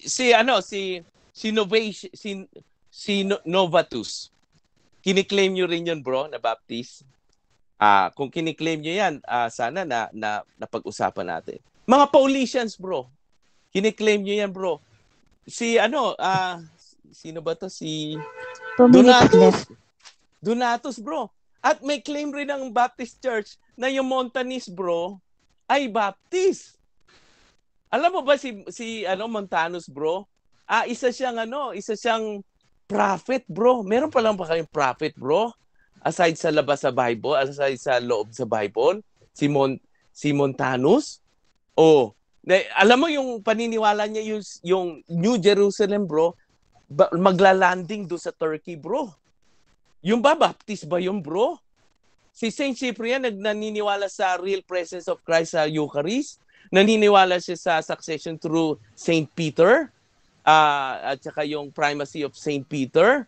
Novatus. Kiniklaim nyo rin yun, bro, na Baptist. Kung kiniklaim nyo yan, sana na pag-usapan natin. Mga Paulicians, bro. Kiniklaim nyo yan, bro. Sino ba to? Si Donatus, bro. At may claim rin ng Baptist Church na yung Montanist, bro, ay Baptist. Alam mo ba si Montanus, bro? Isa siyang prophet, bro. Meron pa lang ba kayong prophet, bro? Aside sa labas sa Bible, aside sa loob sa Bible, si Montanus? Alam mo yung paniniwala niya yung New Jerusalem, bro, maglalanding do sa Turkey, bro. Yung Baptist ba yung, bro? Si Saint Cyprian naniniwala sa real presence of Christ sa Eucharist. Naniniwala siya sa succession through Saint Peter. At saka yung primacy of Saint Peter.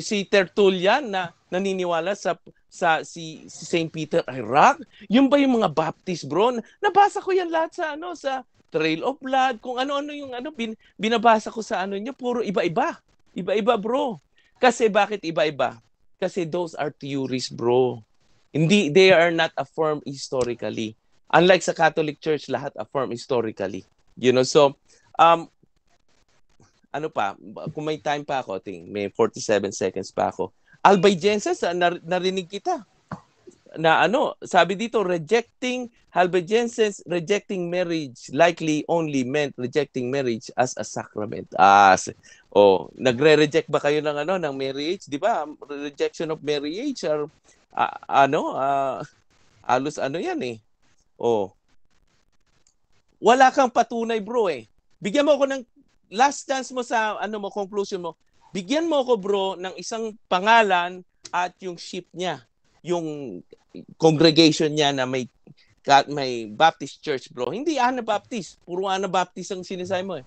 Si Tertullian na naniniwala si Saint Peter ay rock. Yung ba yung mga Baptist, bro? Nabasa ko yan lahat sa Trail of Blood, kung ano-ano yung binabasa ko sa niyo, puro iba-iba. Iba-iba, bro. Kasi bakit iba-iba? Kasi those are theories, bro. They are not affirmed historically. Unlike sa Catholic Church, lahat affirmed historically. So, kung may time pa ako, may 47 seconds pa ako. Albigenses, narinig kita. Sabi dito, Albigenses rejecting marriage likely only meant rejecting marriage as a sacrament. Nagre-reject ba kayo ng marriage? Di ba? Rejection of marriage or halos yan eh. Wala kang patunay, bro eh. Bigyan mo ako ng last chance mo sa conclusion mo. Bigyan mo ako, bro, ng isang pangalan at yung sheep niya, yung congregation niya na may Baptist Church, bro. Hindi Anabaptist. Puro Anabaptist ang sinasabi mo eh.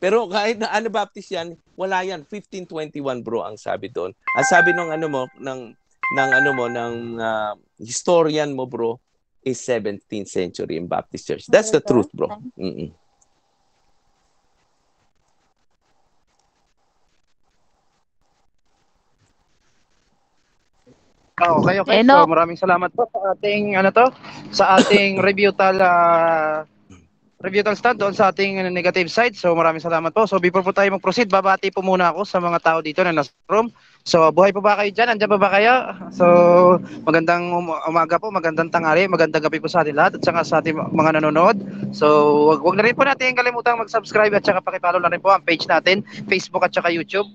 Pero kahit na Anabaptist yan, wala yan. 1521, bro, ang sabi doon. Ang sabi ng historian mo, bro, is 17th century in Baptist Church. That's the truth, bro. Okay. So maraming salamat po sa ating sa ating rebutal stand doon sa ating negative side. So maraming salamat po. So before po tayo mag-proceed, babati po muna ako sa mga tao dito na nasa room. So buhay po ba kayo dyan? Andiyan pa ba kayo? So magandang umaga po, magandang tanghali, magandang gabi po sa ating lahat at saka sa ating mga nanonood. So wag na rin po natin kalimutang mag-subscribe at saka pakipollow na rin po ang page natin, Facebook at saka YouTube.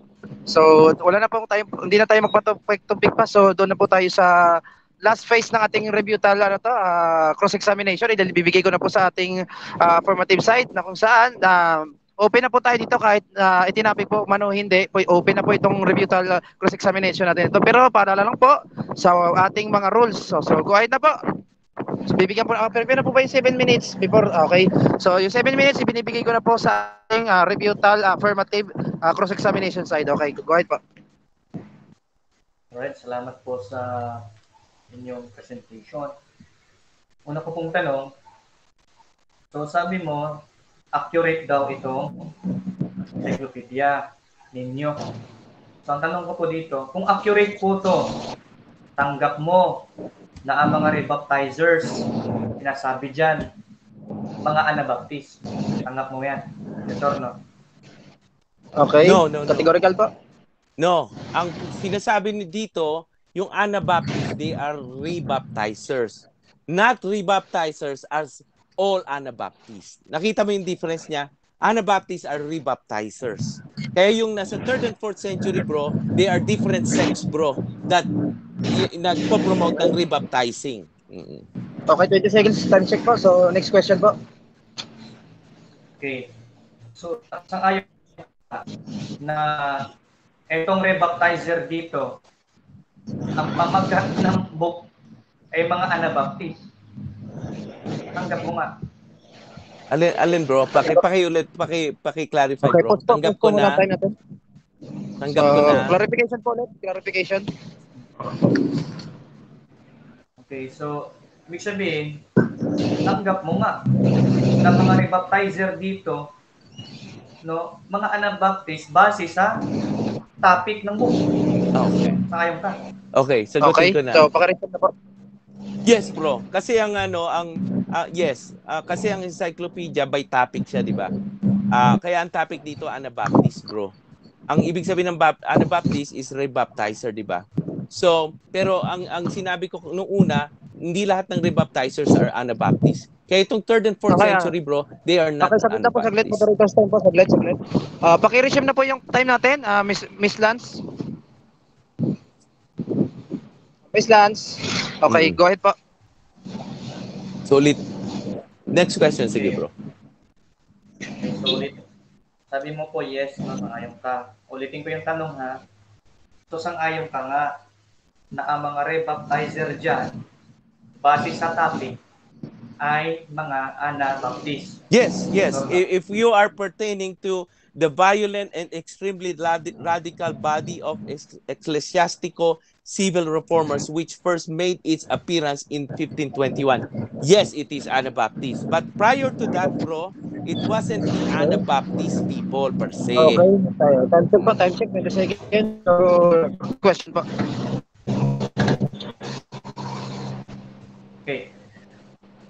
So wala na po hindi na tayo magpatupik pa. So doon na po tayo sa last phase ng ating rebutal cross-examination. Ibibigay ko na po sa ating formative site na kung saan open na po tayo dito kahit itinapik po man o hindi. Open na po itong rebutal cross-examination natin ito. Pero paalala lang po sa ating mga rules. So go ahead na po. So, bibigyan po, pero po ba yung 7 minutes before? Okay. So, yung 7 minutes, ibinibigay ko na po sa ating rebutal affirmative cross-examination side. Okay, go ahead po. Alright, salamat po sa inyong presentation. Una ko pong tanong, so sabi mo, accurate daw itong encyclopedia ninyo. So, ang tanong ko po dito, kung accurate po to, tanggap mo na ang mga rebaptizers, sinasabi dyan, mga Anabaptist. Tanggap mo yan. Yes or no? Okay. No. Categorical po? No. Ang sinasabi ni dito, yung Anabaptists, they are rebaptizers. Not rebaptizers as all Anabaptists. Nakita mo yung difference niya? Anabaptists are rebaptizers. Kaya yung nasa 3rd and 4th century, bro, they are different sects, bro, that nagpo-promote ng rebaptizing. Okay, 20 seconds time check po. So, next question po. Okay. So, sang-ayon na itong rebaptizer dito, ang pamagat ng book ay mga Anabaptist. Tanggap mo nga. Alin bro? Paki-ulit, paki-clarify Okay, bro. Tanggap ko na. Tanggap ko na. Clarification po ulit. Clarification. Okay, so ibig sabihin, tanggap mo nga na mga rebaptizer dito, no, mga Anabaptist base sa topic ng book. Okay. Sangayon ka. Okay, sagutin ko na. So, paka-record na po. Yes, bro. Kasi kasi ang encyclopedia by topic siya, di ba? Kaya ang topic dito Anabaptist, bro. Ang ibig sabihin ng Anabaptist is rebaptizer, di ba? So, pero ang sinabi ko nung una, hindi lahat ng rebaptizers are Anabaptist. Kaya itong 3rd and 4th century, bro, they are not saglit na po, saglit. Anabaptist. Moderator's time po, saglit. Paki-resume na po yung time natin, Miss Lance. Miss Lance. Okay, go ahead po. Solid. Next question, sige bro. Okay, so sabi mo po yes, sang-ayon ka. Ulitin ko yung tanong ha. So sang-ayon ka nga na ang mga rebaptizer dyan, base sa topic, ay mga Anabaptist. Yes. If you are pertaining to the violent and extremely radical body of ecclesiastical civil reformers which first made its appearance in 1521. Yes, it is Anabaptist. But prior to that, bro, it wasn't the Anabaptist people per se. Okay, time check, 20 seconds. So, question po. Okay.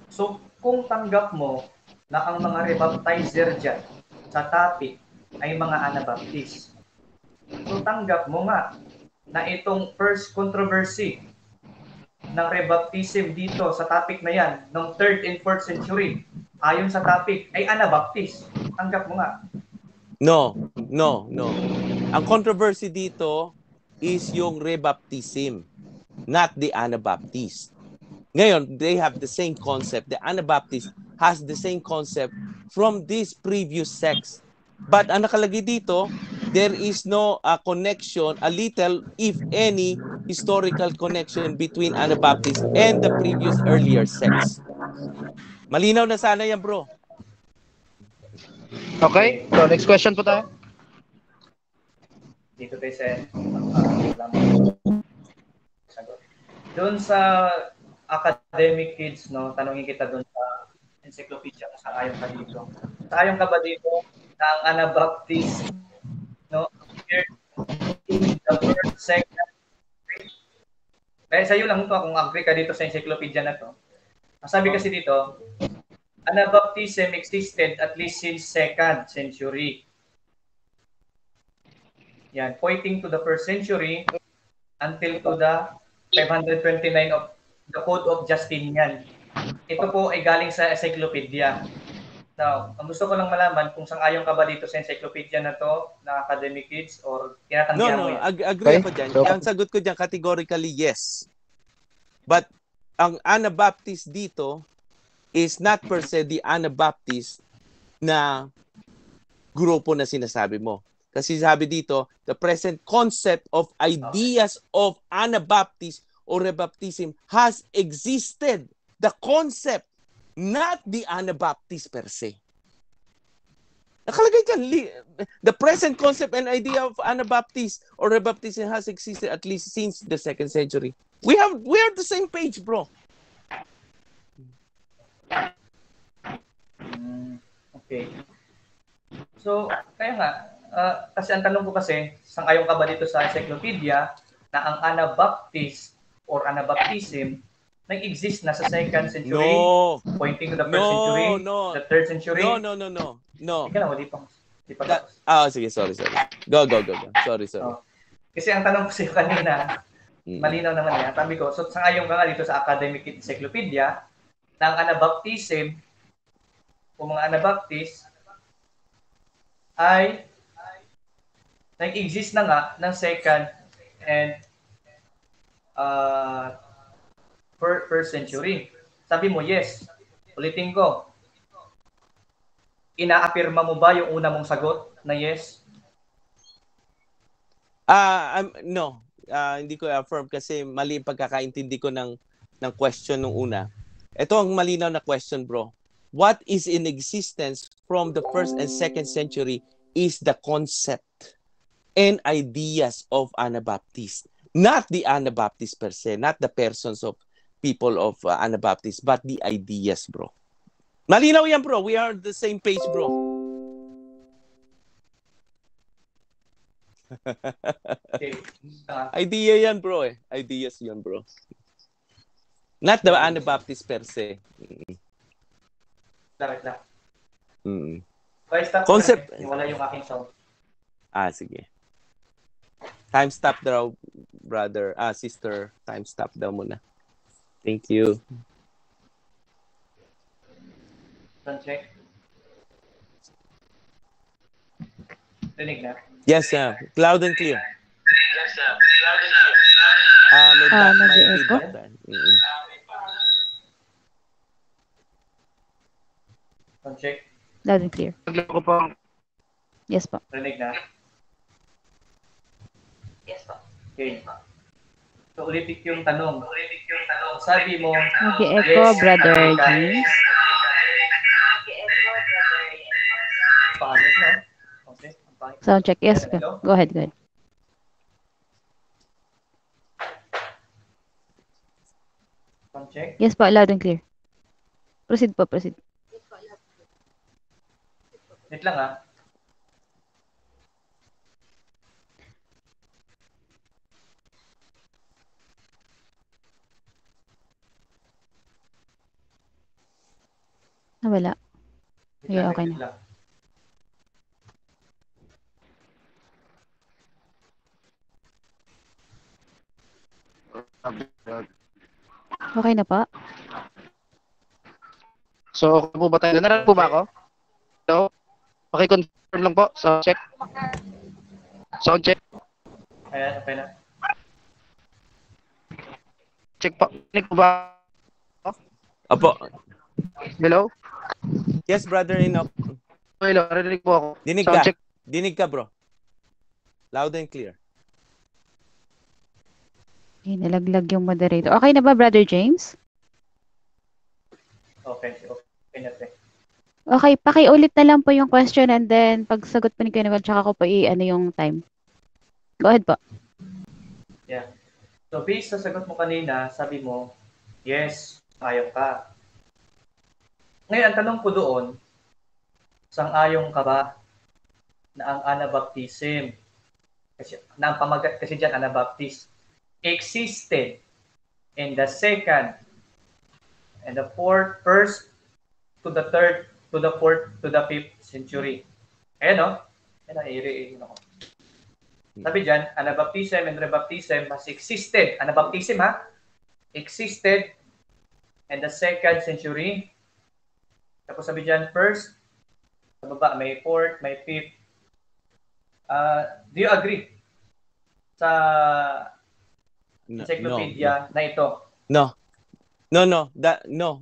So, kung tanggap mo na ang mga rebaptizer dyan sa topic ay mga Anabaptist, so tanggap mo nga na itong first controversy ng rebaptism dito sa topic na yan, ng 3rd and 4th century, ayon sa topic, ay Anabaptist. Tanggap mo nga. No. Ang controversy dito is yung rebaptism, not the Anabaptist. Ngayon, they have the same concept. The Anabaptist has the same concept from these previous sects. But ang nakalagay dito, there is no connection, a little, if any, historical connection between Anabaptist and the previous earlier sects. Malinaw na sana yan, bro. Okay, so next question po tayo. Dito tayo sa doon sa academic kids, no, tanungin kita doon sa encyclopedia kung sang-ayon ka dito. Sang-ayon ka ba dito na ang Anabaptist, no, appeared in the first, second, kaya sa'yo lang ito, kung agree ka dito sa encyclopedia na to. Ang sabi kasi dito, Anabaptism existed at least since 2nd century. Yan, pointing to the 1st century until to the 529 of the Code of Justinian. Ito po ay galing sa encyclopedia. Now, ang gusto ko lang malaman kung sang-ayon ka ba dito sa encyclopedia na to, na academic kids, or tinatanggihan mo yan? Agree ako dyan. Ang sagot ko dyan, categorically yes. But ang Anabaptist dito is not per se the Anabaptist na grupo na sinasabi mo. Kasi sabi dito, the present concept of ideas of Anabaptist or rebaptism has existed. The concept, not the Anabaptist per se. Nakalagay dyan, the present concept and idea of Anabaptist or rebaptism has existed at least since the 2nd century. We are the same page, bro. Okay. So, kaya nga, kasi ang tanong ko kasi, sang-ayon ka ba dito sa encyclopedia na ang Anabaptist or Anabaptism nag-exist na sa 2nd century, pointing to the 1st century, the 3rd century? No. Ika na, di pa. Sige, sorry. Go. Sorry. Kasi ang tanong ko sa'yo kanina, malinaw naman yan. Sabi ko, so sang-ayon ka nga dito sa academic encyclopedia na ang Anabaptism o mga Anabaptist ay nag-exist na nga ng 2nd and 1st century. Sabi mo, yes. Ulitin ko. Ina-affirma mo ba yung una mong sagot na yes? No. Hindi ko affirm kasi mali ang pagkakaintindi ko ng question nung una. Ito ang malinaw na question, bro. What is in existence from the 1st and 2nd century is the concept and ideas of Anabaptists. Not the Anabaptists per se, not the persons of people of Anabaptists, but the ideas, bro. Malinaw yan, bro. We are the same page, bro. Okay. Idea yan, bro. Ideas yan, bro. Not the Anabaptist per se. Direct lang. Mm-hmm. Concept. Wala yung aking sound. Sige. Time stop daw, brother. Sister. Time stop daw muna. Thank you. Sound check. Rinig na? Yes, sir. Loud and clear. May feedback tayo. Sound check. Loud and clear. Yes po. Rinig na? Yes po. Okay. So, ulitin yung tanong. Sabi mo, Mag-echo, Brother James. Pangit na. Okay. Sound check. Yes, go ahead. Sound check. Yes po, loud and clear. Proceed. Wait lang Wala. Okay na. Okay na po. So, okay po ba tayo? Narinig po ba ako? Hello? Confirm lang po. Sound check. Ayan, okay na. Check po. Narinig po ba? Apo. Hello? Yes, brother Enoch. Hello, narinig po ako. Dinig Sound ka. check. Dinig ka, bro. Loud and clear. Okay, nalaglag yung moderator. Okay na ba, Brother James? Okay na. Okay, pakiulit na lang po yung question and then pag sagot po ni Kuya Noel, tsaka ko po i-ano yung time. Go ahead po. Yeah. So, based sa sagot mo kanina, sabi mo, Yes, ayaw ka. Ngayon, ang tanong ko doon, sang-ayon ka ba na ang Anabaptism, kasi, na ang pamagat kasi dyan, Anabaptist, existed in the second and the fourth, first to the third, to the fourth, to the fifth century. Ayan o. Ayan o, sabi dyan, Anabaptism and Rebaptism has existed. Anabaptism ha? Existed in the second century. Tapos sabi dyan, first, sa baba, may fourth, may fifth. Do you agree sa encyclopedia na ito? No,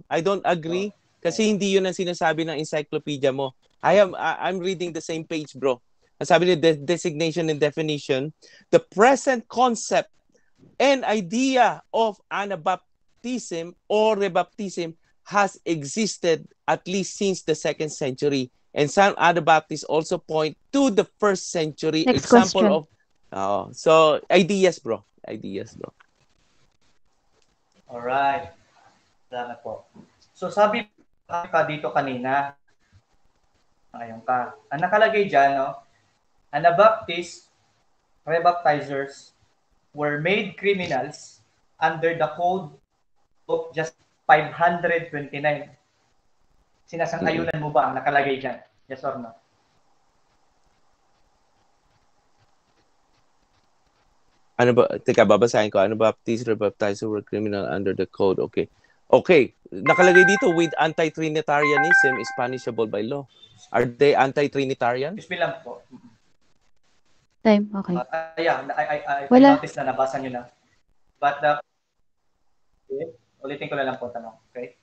I don't agree kasi hindi yun ang sinasabi ng encyclopedia mo. I'm reading the same page, bro. Ang sabi ni designation and definition, the present concept and idea of Anabaptism or Rebaptism has existed at least since the 2nd century. And some Anabaptists also point to the 1st century. Next example question. of so ideas, bro. Alright. Salamat po. So sabi ka dito kanina, ngayon ka. Ang nakalagay dyan, no? Anabaptists, rebaptizers were made criminals under the code of just 529. Sinasang-ayunan mo ba ang nakalagay dyan? Yes or no? Ano ba? Teka, babasahin ko. Anabaptists, rebaptizer were criminal under the code. Okay. Nakalagay dito, with anti-Trinitarianism is punishable by law. Are they anti-Trinitarian? Excuse me lang po. Time, okay. I Wala. noticed na nabasa nyo na. But okay. Ulitin ko na lang po tanong. Okay?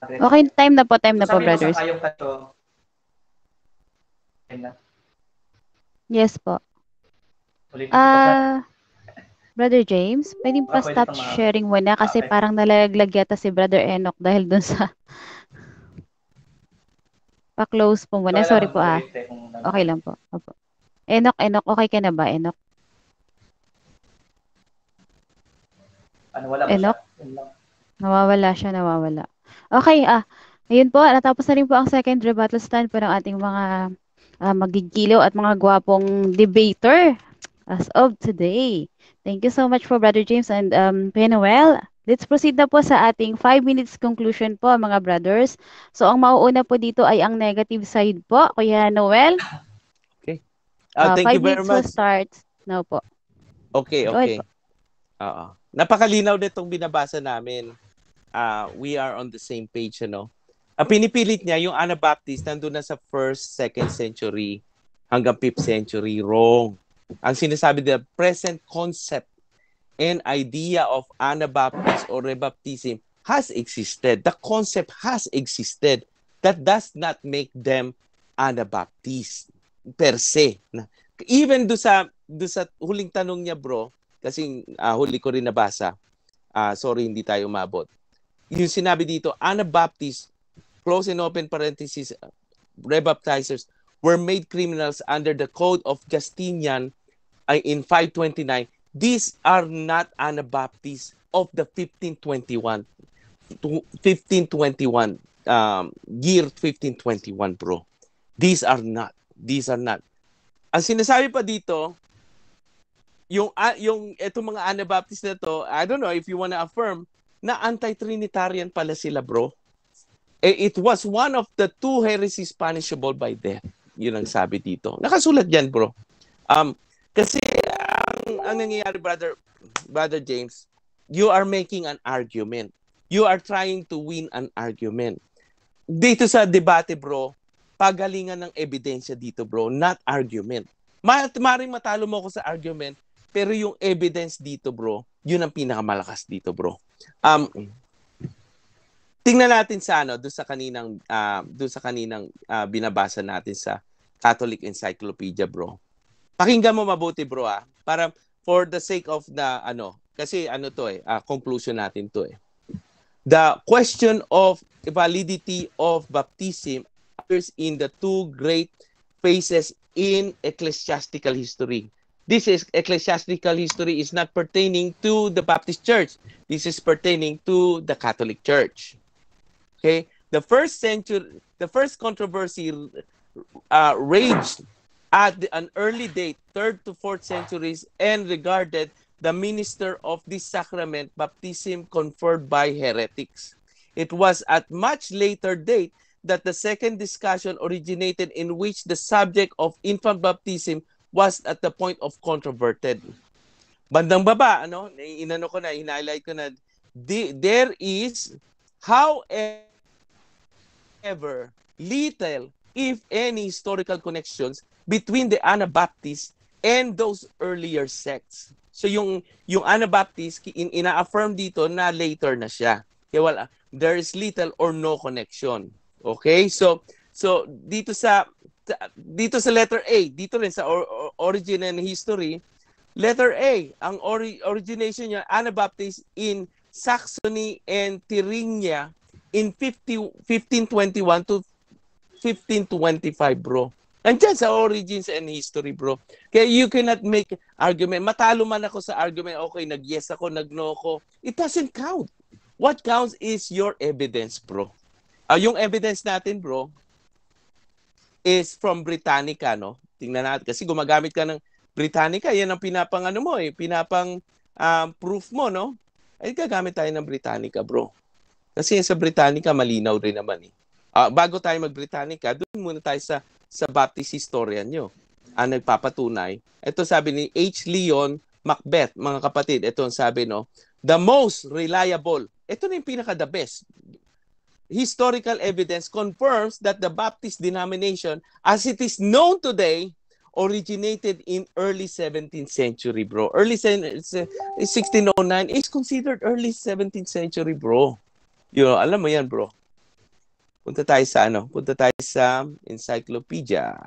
Okay, time na po, brothers. Sabi mo ka to. Yes po. Ulitin ko pa. Brother James, pwedeng pa Pwede stop pa sharing muna kasi Okay. parang nalaglag yata si Brother Enoch dahil dun sa pa-close po muna. Sorry po Okay lang po. Opo. Enoch, okay ka na ba, Enoch? Ano, wala ba Enoch? siya? Yun lang. Nawawala. Okay, ayun po, natapos na rin po ang second rebuttal stand po ng ating mga magigiliw at mga gwapong debater as of today. Thank you so much for Brother James and Kuya Noel. Let's proceed na po sa ating 5 minutes conclusion po, mga brothers. So, ang mauuna po dito ay ang negative side po. Kuya Noel, Thank 5 you very minutes will much. start now po. Okay. Go ahead po. Napakalinaw nitong binabasa namin. We are on the same page, ano. Ang pinipilit niya, yung Anabaptist, nandun na sa 1st, 2nd century hanggang 5th century. Wrong. Ang sinasabi the present concept and idea of Anabaptist or Rebaptism has existed. The concept has existed. That does not make them Anabaptist per se. Even do sa huling tanong niya, bro, kasi huli ko rin nabasa. Sorry, hindi tayo umabot. Yung sinabi dito, Anabaptists, close and open parenthesis, rebaptizers, were made criminals under the Code of Justinian in 529. These are not Anabaptists of the 1521. Year 1521, bro. These are not. Ang sinasabi pa dito, yung etong mga Anabaptists na to, I don't know if you wanna affirm, na anti-Trinitarian pala sila, bro. It was one of the 2 heresies punishable by death. Yun ang sabi dito. Nakasulat yan, bro. Kasi ang nangyayari, brother James, you are making an argument. You are trying to win an argument. Dito sa debate, bro, pagalingan ng ebidensya dito, bro, not argument. Maring matalo mo ako sa argument, pero yung evidence dito, bro, yun ang pinakamalakas dito, bro. Tingnan natin sa doon sa kaninang binabasa natin sa Catholic Encyclopedia, bro. Pakinggan mo mabuti, bro, para for the sake of kasi conclusion natin to. The question of validity of baptism appears in the 2 great phases in ecclesiastical history. This is ecclesiastical history is not pertaining to the Baptist Church. This is pertaining to the Catholic Church. Okay, the first controversy raged at an early date, 3rd to 4th centuries, and regarded the minister of this sacrament, baptism, conferred by heretics. It was at much later date that the second discussion originated, in which the subject of infant baptism was at the point of controverted. Bandang baba, highlight ko na, there is, however, little, if any, historical connections between the Anabaptists and those earlier sects. So yung Anabaptist, ina-affirm dito na later na siya. Kaya wala, there is little or no connection. Okay? So dito sa letter A, dito rin sa origin and history, letter A, ang origination niya, Anabaptist in Saxony and Thuringia in 1521 to 1525, bro. Andyan sa origins and history, bro. Kaya you cannot make argument. Matalo man ako sa argument, okay, nag-yes ako, nag-no ako. It doesn't count. What counts is your evidence, bro. Yung evidence natin, bro, is from Britannica, no? Tingnan natin. Kasi gumagamit ka ng Britannica, yan ang pinapang proof mo, no? Ay, gagamit tayo ng Britannica, bro. Kasi sa Britannica, malinaw rin naman, eh. Bago tayo mag-Britannica, doon muna tayo sa Baptist historian nyo. Ang nagpapatunay. Ito sabi ni H. Leon Macbeth, mga kapatid. Ito ang sabi, no? The most reliable. Ito na yung pinaka-the best. Historical evidence confirms that the Baptist denomination, as it is known today, originated in early 17th century, bro. Early 1609 is considered early 17th century, bro. Alam mo yan, bro. Punta tayo sa encyclopedia.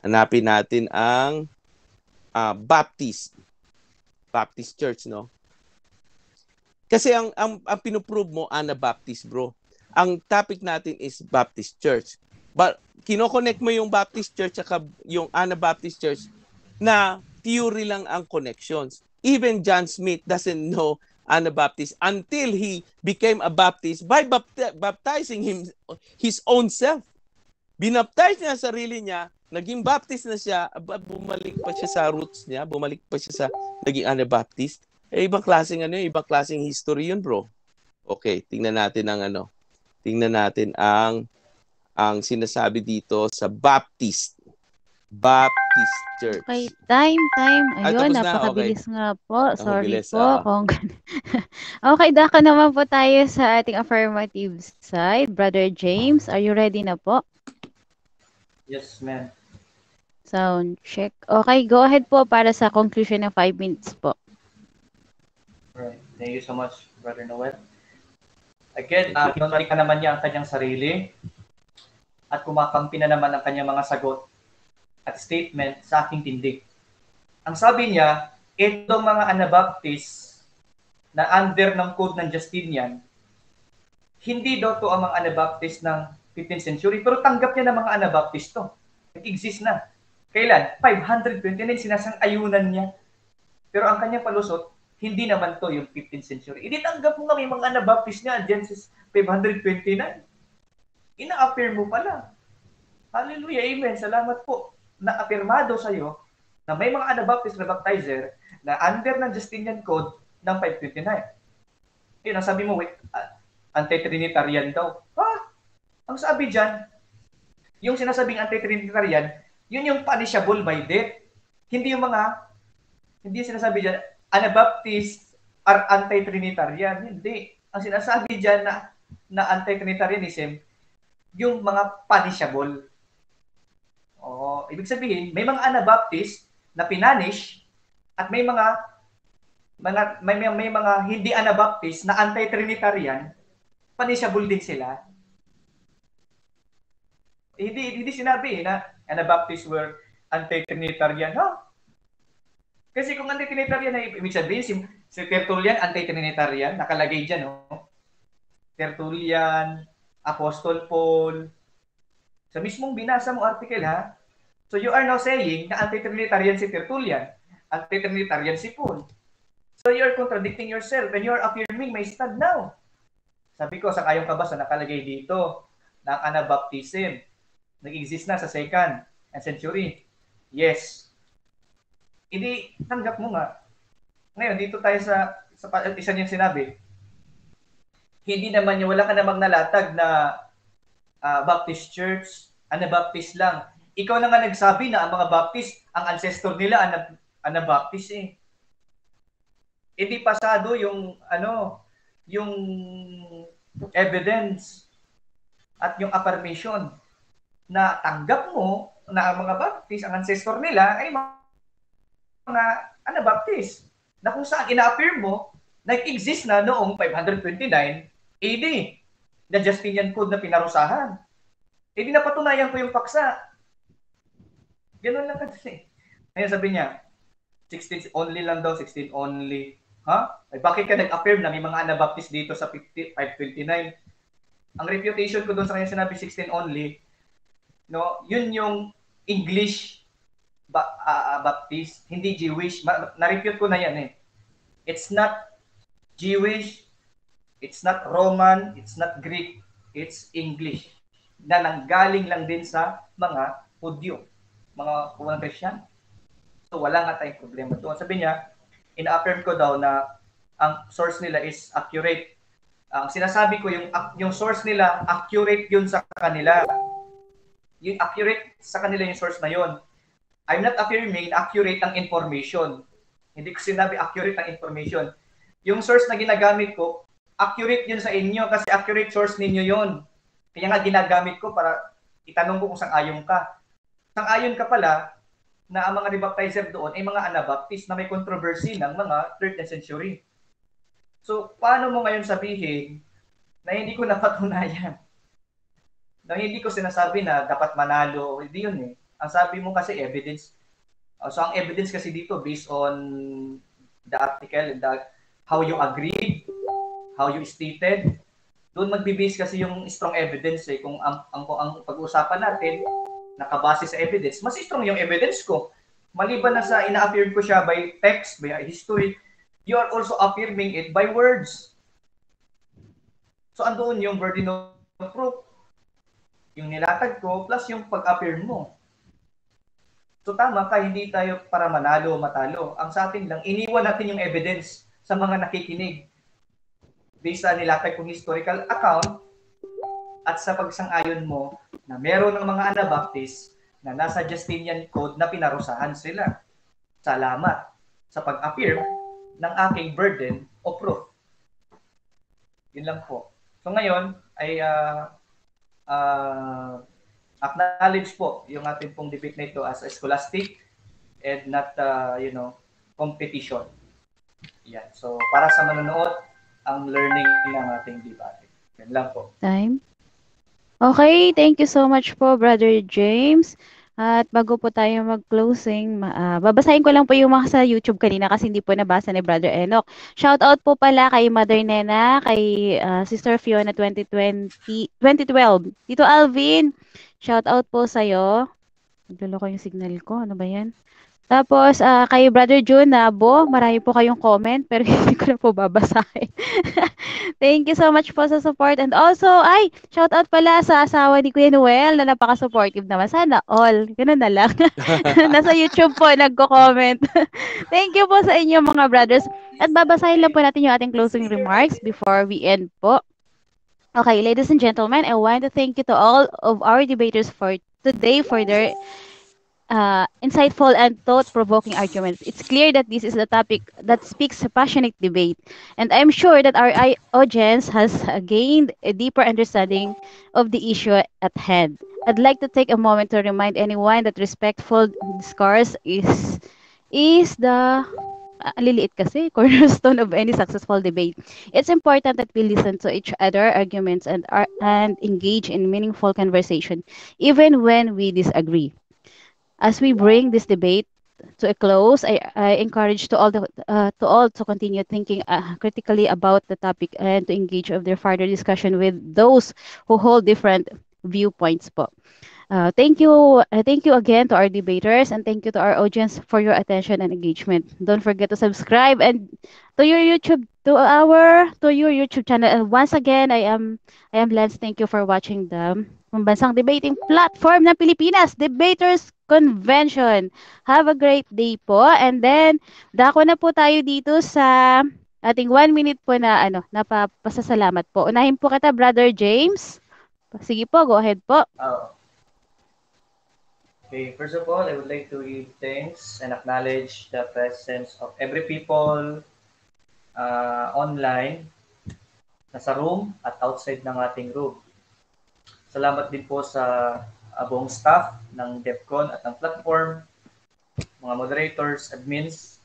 Hanapin natin ang Baptist Church, no? Kasi ang pinoprove mo, Anabaptist, bro. Ang topic natin is Baptist Church. But kinoconnect mo yung Baptist Church at yung Anabaptist Church na theory lang ang connections. Even John Smith doesn't know Anabaptist until he became a Baptist by baptizing his own self. Binaptize niya sarili niya, naging Baptist na siya, bumalik pa siya sa roots niya, bumalik pa siya sa naging Anabaptist. Ibang klaseng history yun, bro. Okay, tingnan natin ang sinasabi dito sa Baptist Church. Okay, time. Ayun, napakabilis nga po. Sorry po. Okay, dako naman po tayo sa ating affirmative side. Brother James, are you ready na po? Yes, ma'am. Sound check. Okay, go ahead po para sa conclusion ng 5 minutes po. Alright. Thank you so much, Brother Noel. Again, pinunalik na naman niya ang kanyang sarili at kumakampi na naman ang kanyang mga sagot at statement sa aking tindig. Ang sabi niya, itong mga Anabaptist na under ng code ng Justinian, hindi daw to ang mga Anabaptist ng 15th century, pero tanggap niya ng mga Anabaptist to. Nag-exist na. Kailan? 529 sinasang-ayunan niya. Pero ang kanyang palusot, hindi naman to yung 15th century. Itinanggap mo nga may mga Anabaptist niya, Genesis 529. Ina-affirm mo pala. Hallelujah, amen. Salamat po. Na-affirmado sa'yo na may mga Anabaptist na baptizer na under ng Justinian Code ng 529. Yun, ang sabi mo, wait, anti-Trinitarian daw. Ang sabi dyan, yung sinasabing anti-Trinitarian, yun yung punishable by death. Hindi sinasabi dyan, Anabaptists are anti-Trinitarian. Hindi. Ang sinasabi dyan na anti-Trinitarianism, yung mga punishable. Ibig sabihin, may mga Anabaptist na pinanish at may mga hindi Anabaptist na anti-Trinitarian, punishable din sila. Hindi sinabi na Anabaptists were anti-Trinitarian. Kasi kung anti-Trinitarian na ibig sabihin, si Tertullian anti-Trinitarian, nakalagay dyan, no? Tertullian, Apostol Paul. Sa mismong binasa mong article, So you are now saying na anti-Trinitarian si Tertullian, anti-Trinitarian si Paul. So you are contradicting yourself and you are affirming my stand now. Sabi ko, sang-ayon ka ba sa nakalagay dito ng Anabaptism? Nag-exist na sa 2nd century. Yes. Hindi, tanggap mo nga. Ngayon, dito tayo sa isa niyang sinabi. Hindi naman yung wala ka namang nalatag na Baptist Church, Anabaptist lang. Ikaw na nga nagsabi na ang mga Baptist, ang ancestor nila, Anabaptist eh. Hindi pasado yung, yung evidence at yung affirmation na tanggap mo na ang mga Baptist, ang ancestor nila ay mga Anabaptist. Na kung saan ina-affirm mo, nag-exist na noong 529 AD na Justinian Code na pinarusahan. Eh di napatunayan ko yung paksa. Ganun lang kasi. Ngayon sabi niya, 16 only lang daw, 16 only. Ha? Ay, bakit ka nag-affirm na may mga Anabaptist dito sa 529? Ang reputation ko doon sa kanya sinabi 16 only, no, yun yung English Baptist, hindi Jewish. Na-repute ko na yan eh. It's not Jewish, it's not Roman, it's not Greek, it's English. Na nanggaling lang din sa mga Hudyo, mga unang Christian. So wala nga tayong problema doon. Sabi niya, in-affirm ko daw na ang source nila is accurate. Ang sinasabi ko, yung source nila, accurate yun sa kanila. Yung accurate sa kanila yung source na yun. I'm not affirming accurate ang information. Hindi ko sinabi accurate ang information. Yung source na ginagamit ko, accurate yun sa inyo kasi accurate source ninyo yun. Kaya nga ginagamit ko para itanong ko kung sang-ayon ka. Sang-ayon ka pala na ang mga rebaptizer doon ay mga Anabaptist na may controversy ng mga 3rd century. So, paano mo ngayon sabihin na hindi ko napatunayan? Na hindi ko sinasabi na dapat manalo. Hindi yun eh. Ang sabi mo kasi evidence. So, ang evidence kasi dito based on the article, how you agreed, how you stated, doon magbe-base kasi yung strong evidence eh. Kung ang pag-uusapan natin, nakabase sa evidence, mas strong yung evidence ko. Maliban na sa ina-affirm ko siya by text, by history, you are also affirming it by words. So, andoon yung burden of proof, yung nilatag ko, plus yung pag-affirm mo. So tama ka, hindi tayo para manalo o matalo. Ang sa atin lang, iniwan natin yung evidence sa mga nakikinig based sa nilatag kong historical account at sa pagsang-ayon mo na meron ng mga Anabaptist na nasa Justinian Code na pinarusahan sila. Salamat sa pag-affirm ng aking burden of proof. Yun lang po. So ngayon ay acknowledge po yung ating pong debate na ito as a scholastic and not, competition. Yan. So, para sa manonood, ang learning ng ating debate. Yan lang po. Time. Okay, thank you so much po, Brother James. At bago po tayo mag-closing, babasahin ko lang po yung mga sa YouTube kanina kasi hindi po nabasa ni Brother Enoch. Shout out po pala kay Mother Nena, kay Sister Fiona 2012. Tito Alvin, shout out po sa'yo. Nagluloko yung signal ko. Ano ba yan? Tapos, kay Brother June Nabo, marami po kayong comment, pero hindi ko na po babasahin. Thank you so much po sa support. And also, shout out pala sa asawa ni Kuya Noel na napaka-supportive naman. Sana all. Ganun na lang. Nasa YouTube po, nagko-comment. Thank you po sa inyo mga brothers. At babasahin lang po natin yung ating closing remarks before we end po. Okay, ladies and gentlemen, I want to thank you to all of our debaters for today for their insightful and thought-provoking arguments. It's clear that this is a topic that speaks a passionate debate, and I'm sure that our audience has gained a deeper understanding of the issue at hand. I'd like to take a moment to remind anyone that respectful discourse is the liliit kasi cornerstone of any successful debate. It's important that we listen to each other arguments and engage in meaningful conversation, even when we disagree. As we bring this debate to a close, I encourage to all to continue thinking critically about the topic and to engage of their further discussion with those who hold different viewpoints po. Thank you again to our debaters, and thank you to our audience for your attention and engagement. Don't forget to subscribe and to your YouTube channel. And once again, I am Lance. Thank you for watching the Pambansang Debating Platform ng Pilipinas Debaters Convention. Have a great day po. And then dako na po tayo dito sa ating 1 minute po na pasasalamat po. Unahin po kita, Brother James. Sige po, go ahead po. Okay, first of all, I would like to give thanks and acknowledge the presence of every people online, nasa room at outside ng ating room. Salamat din po sa buong staff ng DEFCON at ng platform, mga moderators, admins,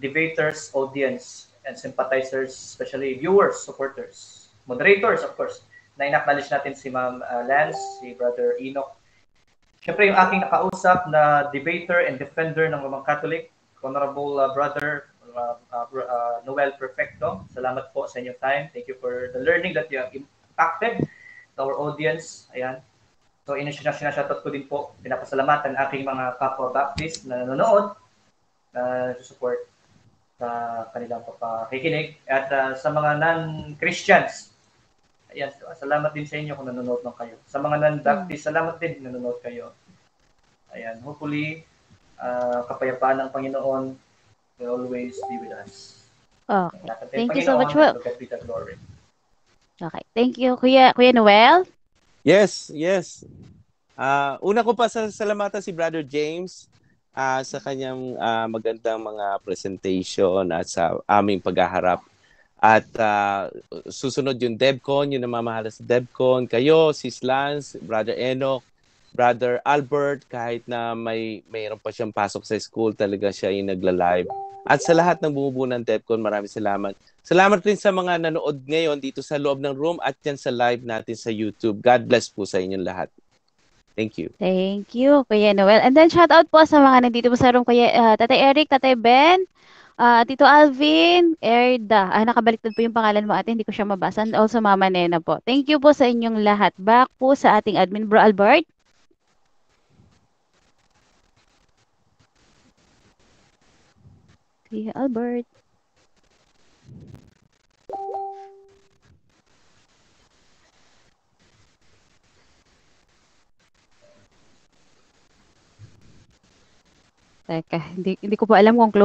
debaters, audience, and sympathizers, especially viewers, supporters, moderators, of course. Na in-acknowledge natin si Ma'am Lance, si Brother Enoch. Siyempre, yung aking nakausap na debater and defender ng Roman Catholic, Honorable Brother Noel Perfecto. Salamat po sa inyong time. Thank you for the learning that you have impacted to our audience. Ayan. So, sinashoutout ko din po, pinapasalamatan aking mga kapwa Baptist na nanonood, na support sa kanilang pakikinig. At sa mga non-Christians, ayan, salamat din sa inyo kung nanonood lang kayo. Sa mga non-Baptist, salamat din kung nanonood kayo. Ayan, hopefully, kapayapaan ng Panginoon will always be with us. Okay. Thank you so much. Well, look at the glory. Okay. Thank you, Kuya Noel. Yes. Una ko pa salamatan si Brother James sa kanyang magandang mga presentation at sa aming paghaharap. At susunod yung DevCon, yung namamahala sa DevCon. Kayo, Sis Lance, Brother Enoch, Brother Albert, kahit na mayroon pa siyang pasok sa school, talaga siya yung nagla-live. At sa lahat ng bumubuo ng DevCon, maraming salamat. Salamat rin sa mga nanood ngayon dito sa loob ng room at yan sa live natin sa YouTube. God bless po sa inyong lahat. Thank you. Thank you, Kuya Noel. And then shout out po sa mga nandito po sa room, Kuya Tatay Eric, Tatay Ben, Tito Alvin, Erda. Nakabaliktad po yung pangalan mo ate, hindi ko siya mabasa. And also Mama Nena po. Thank you po sa inyong lahat. Back po sa ating admin, Bro Albert. Kuya Albert. Teka, hindi ko pa alam kung close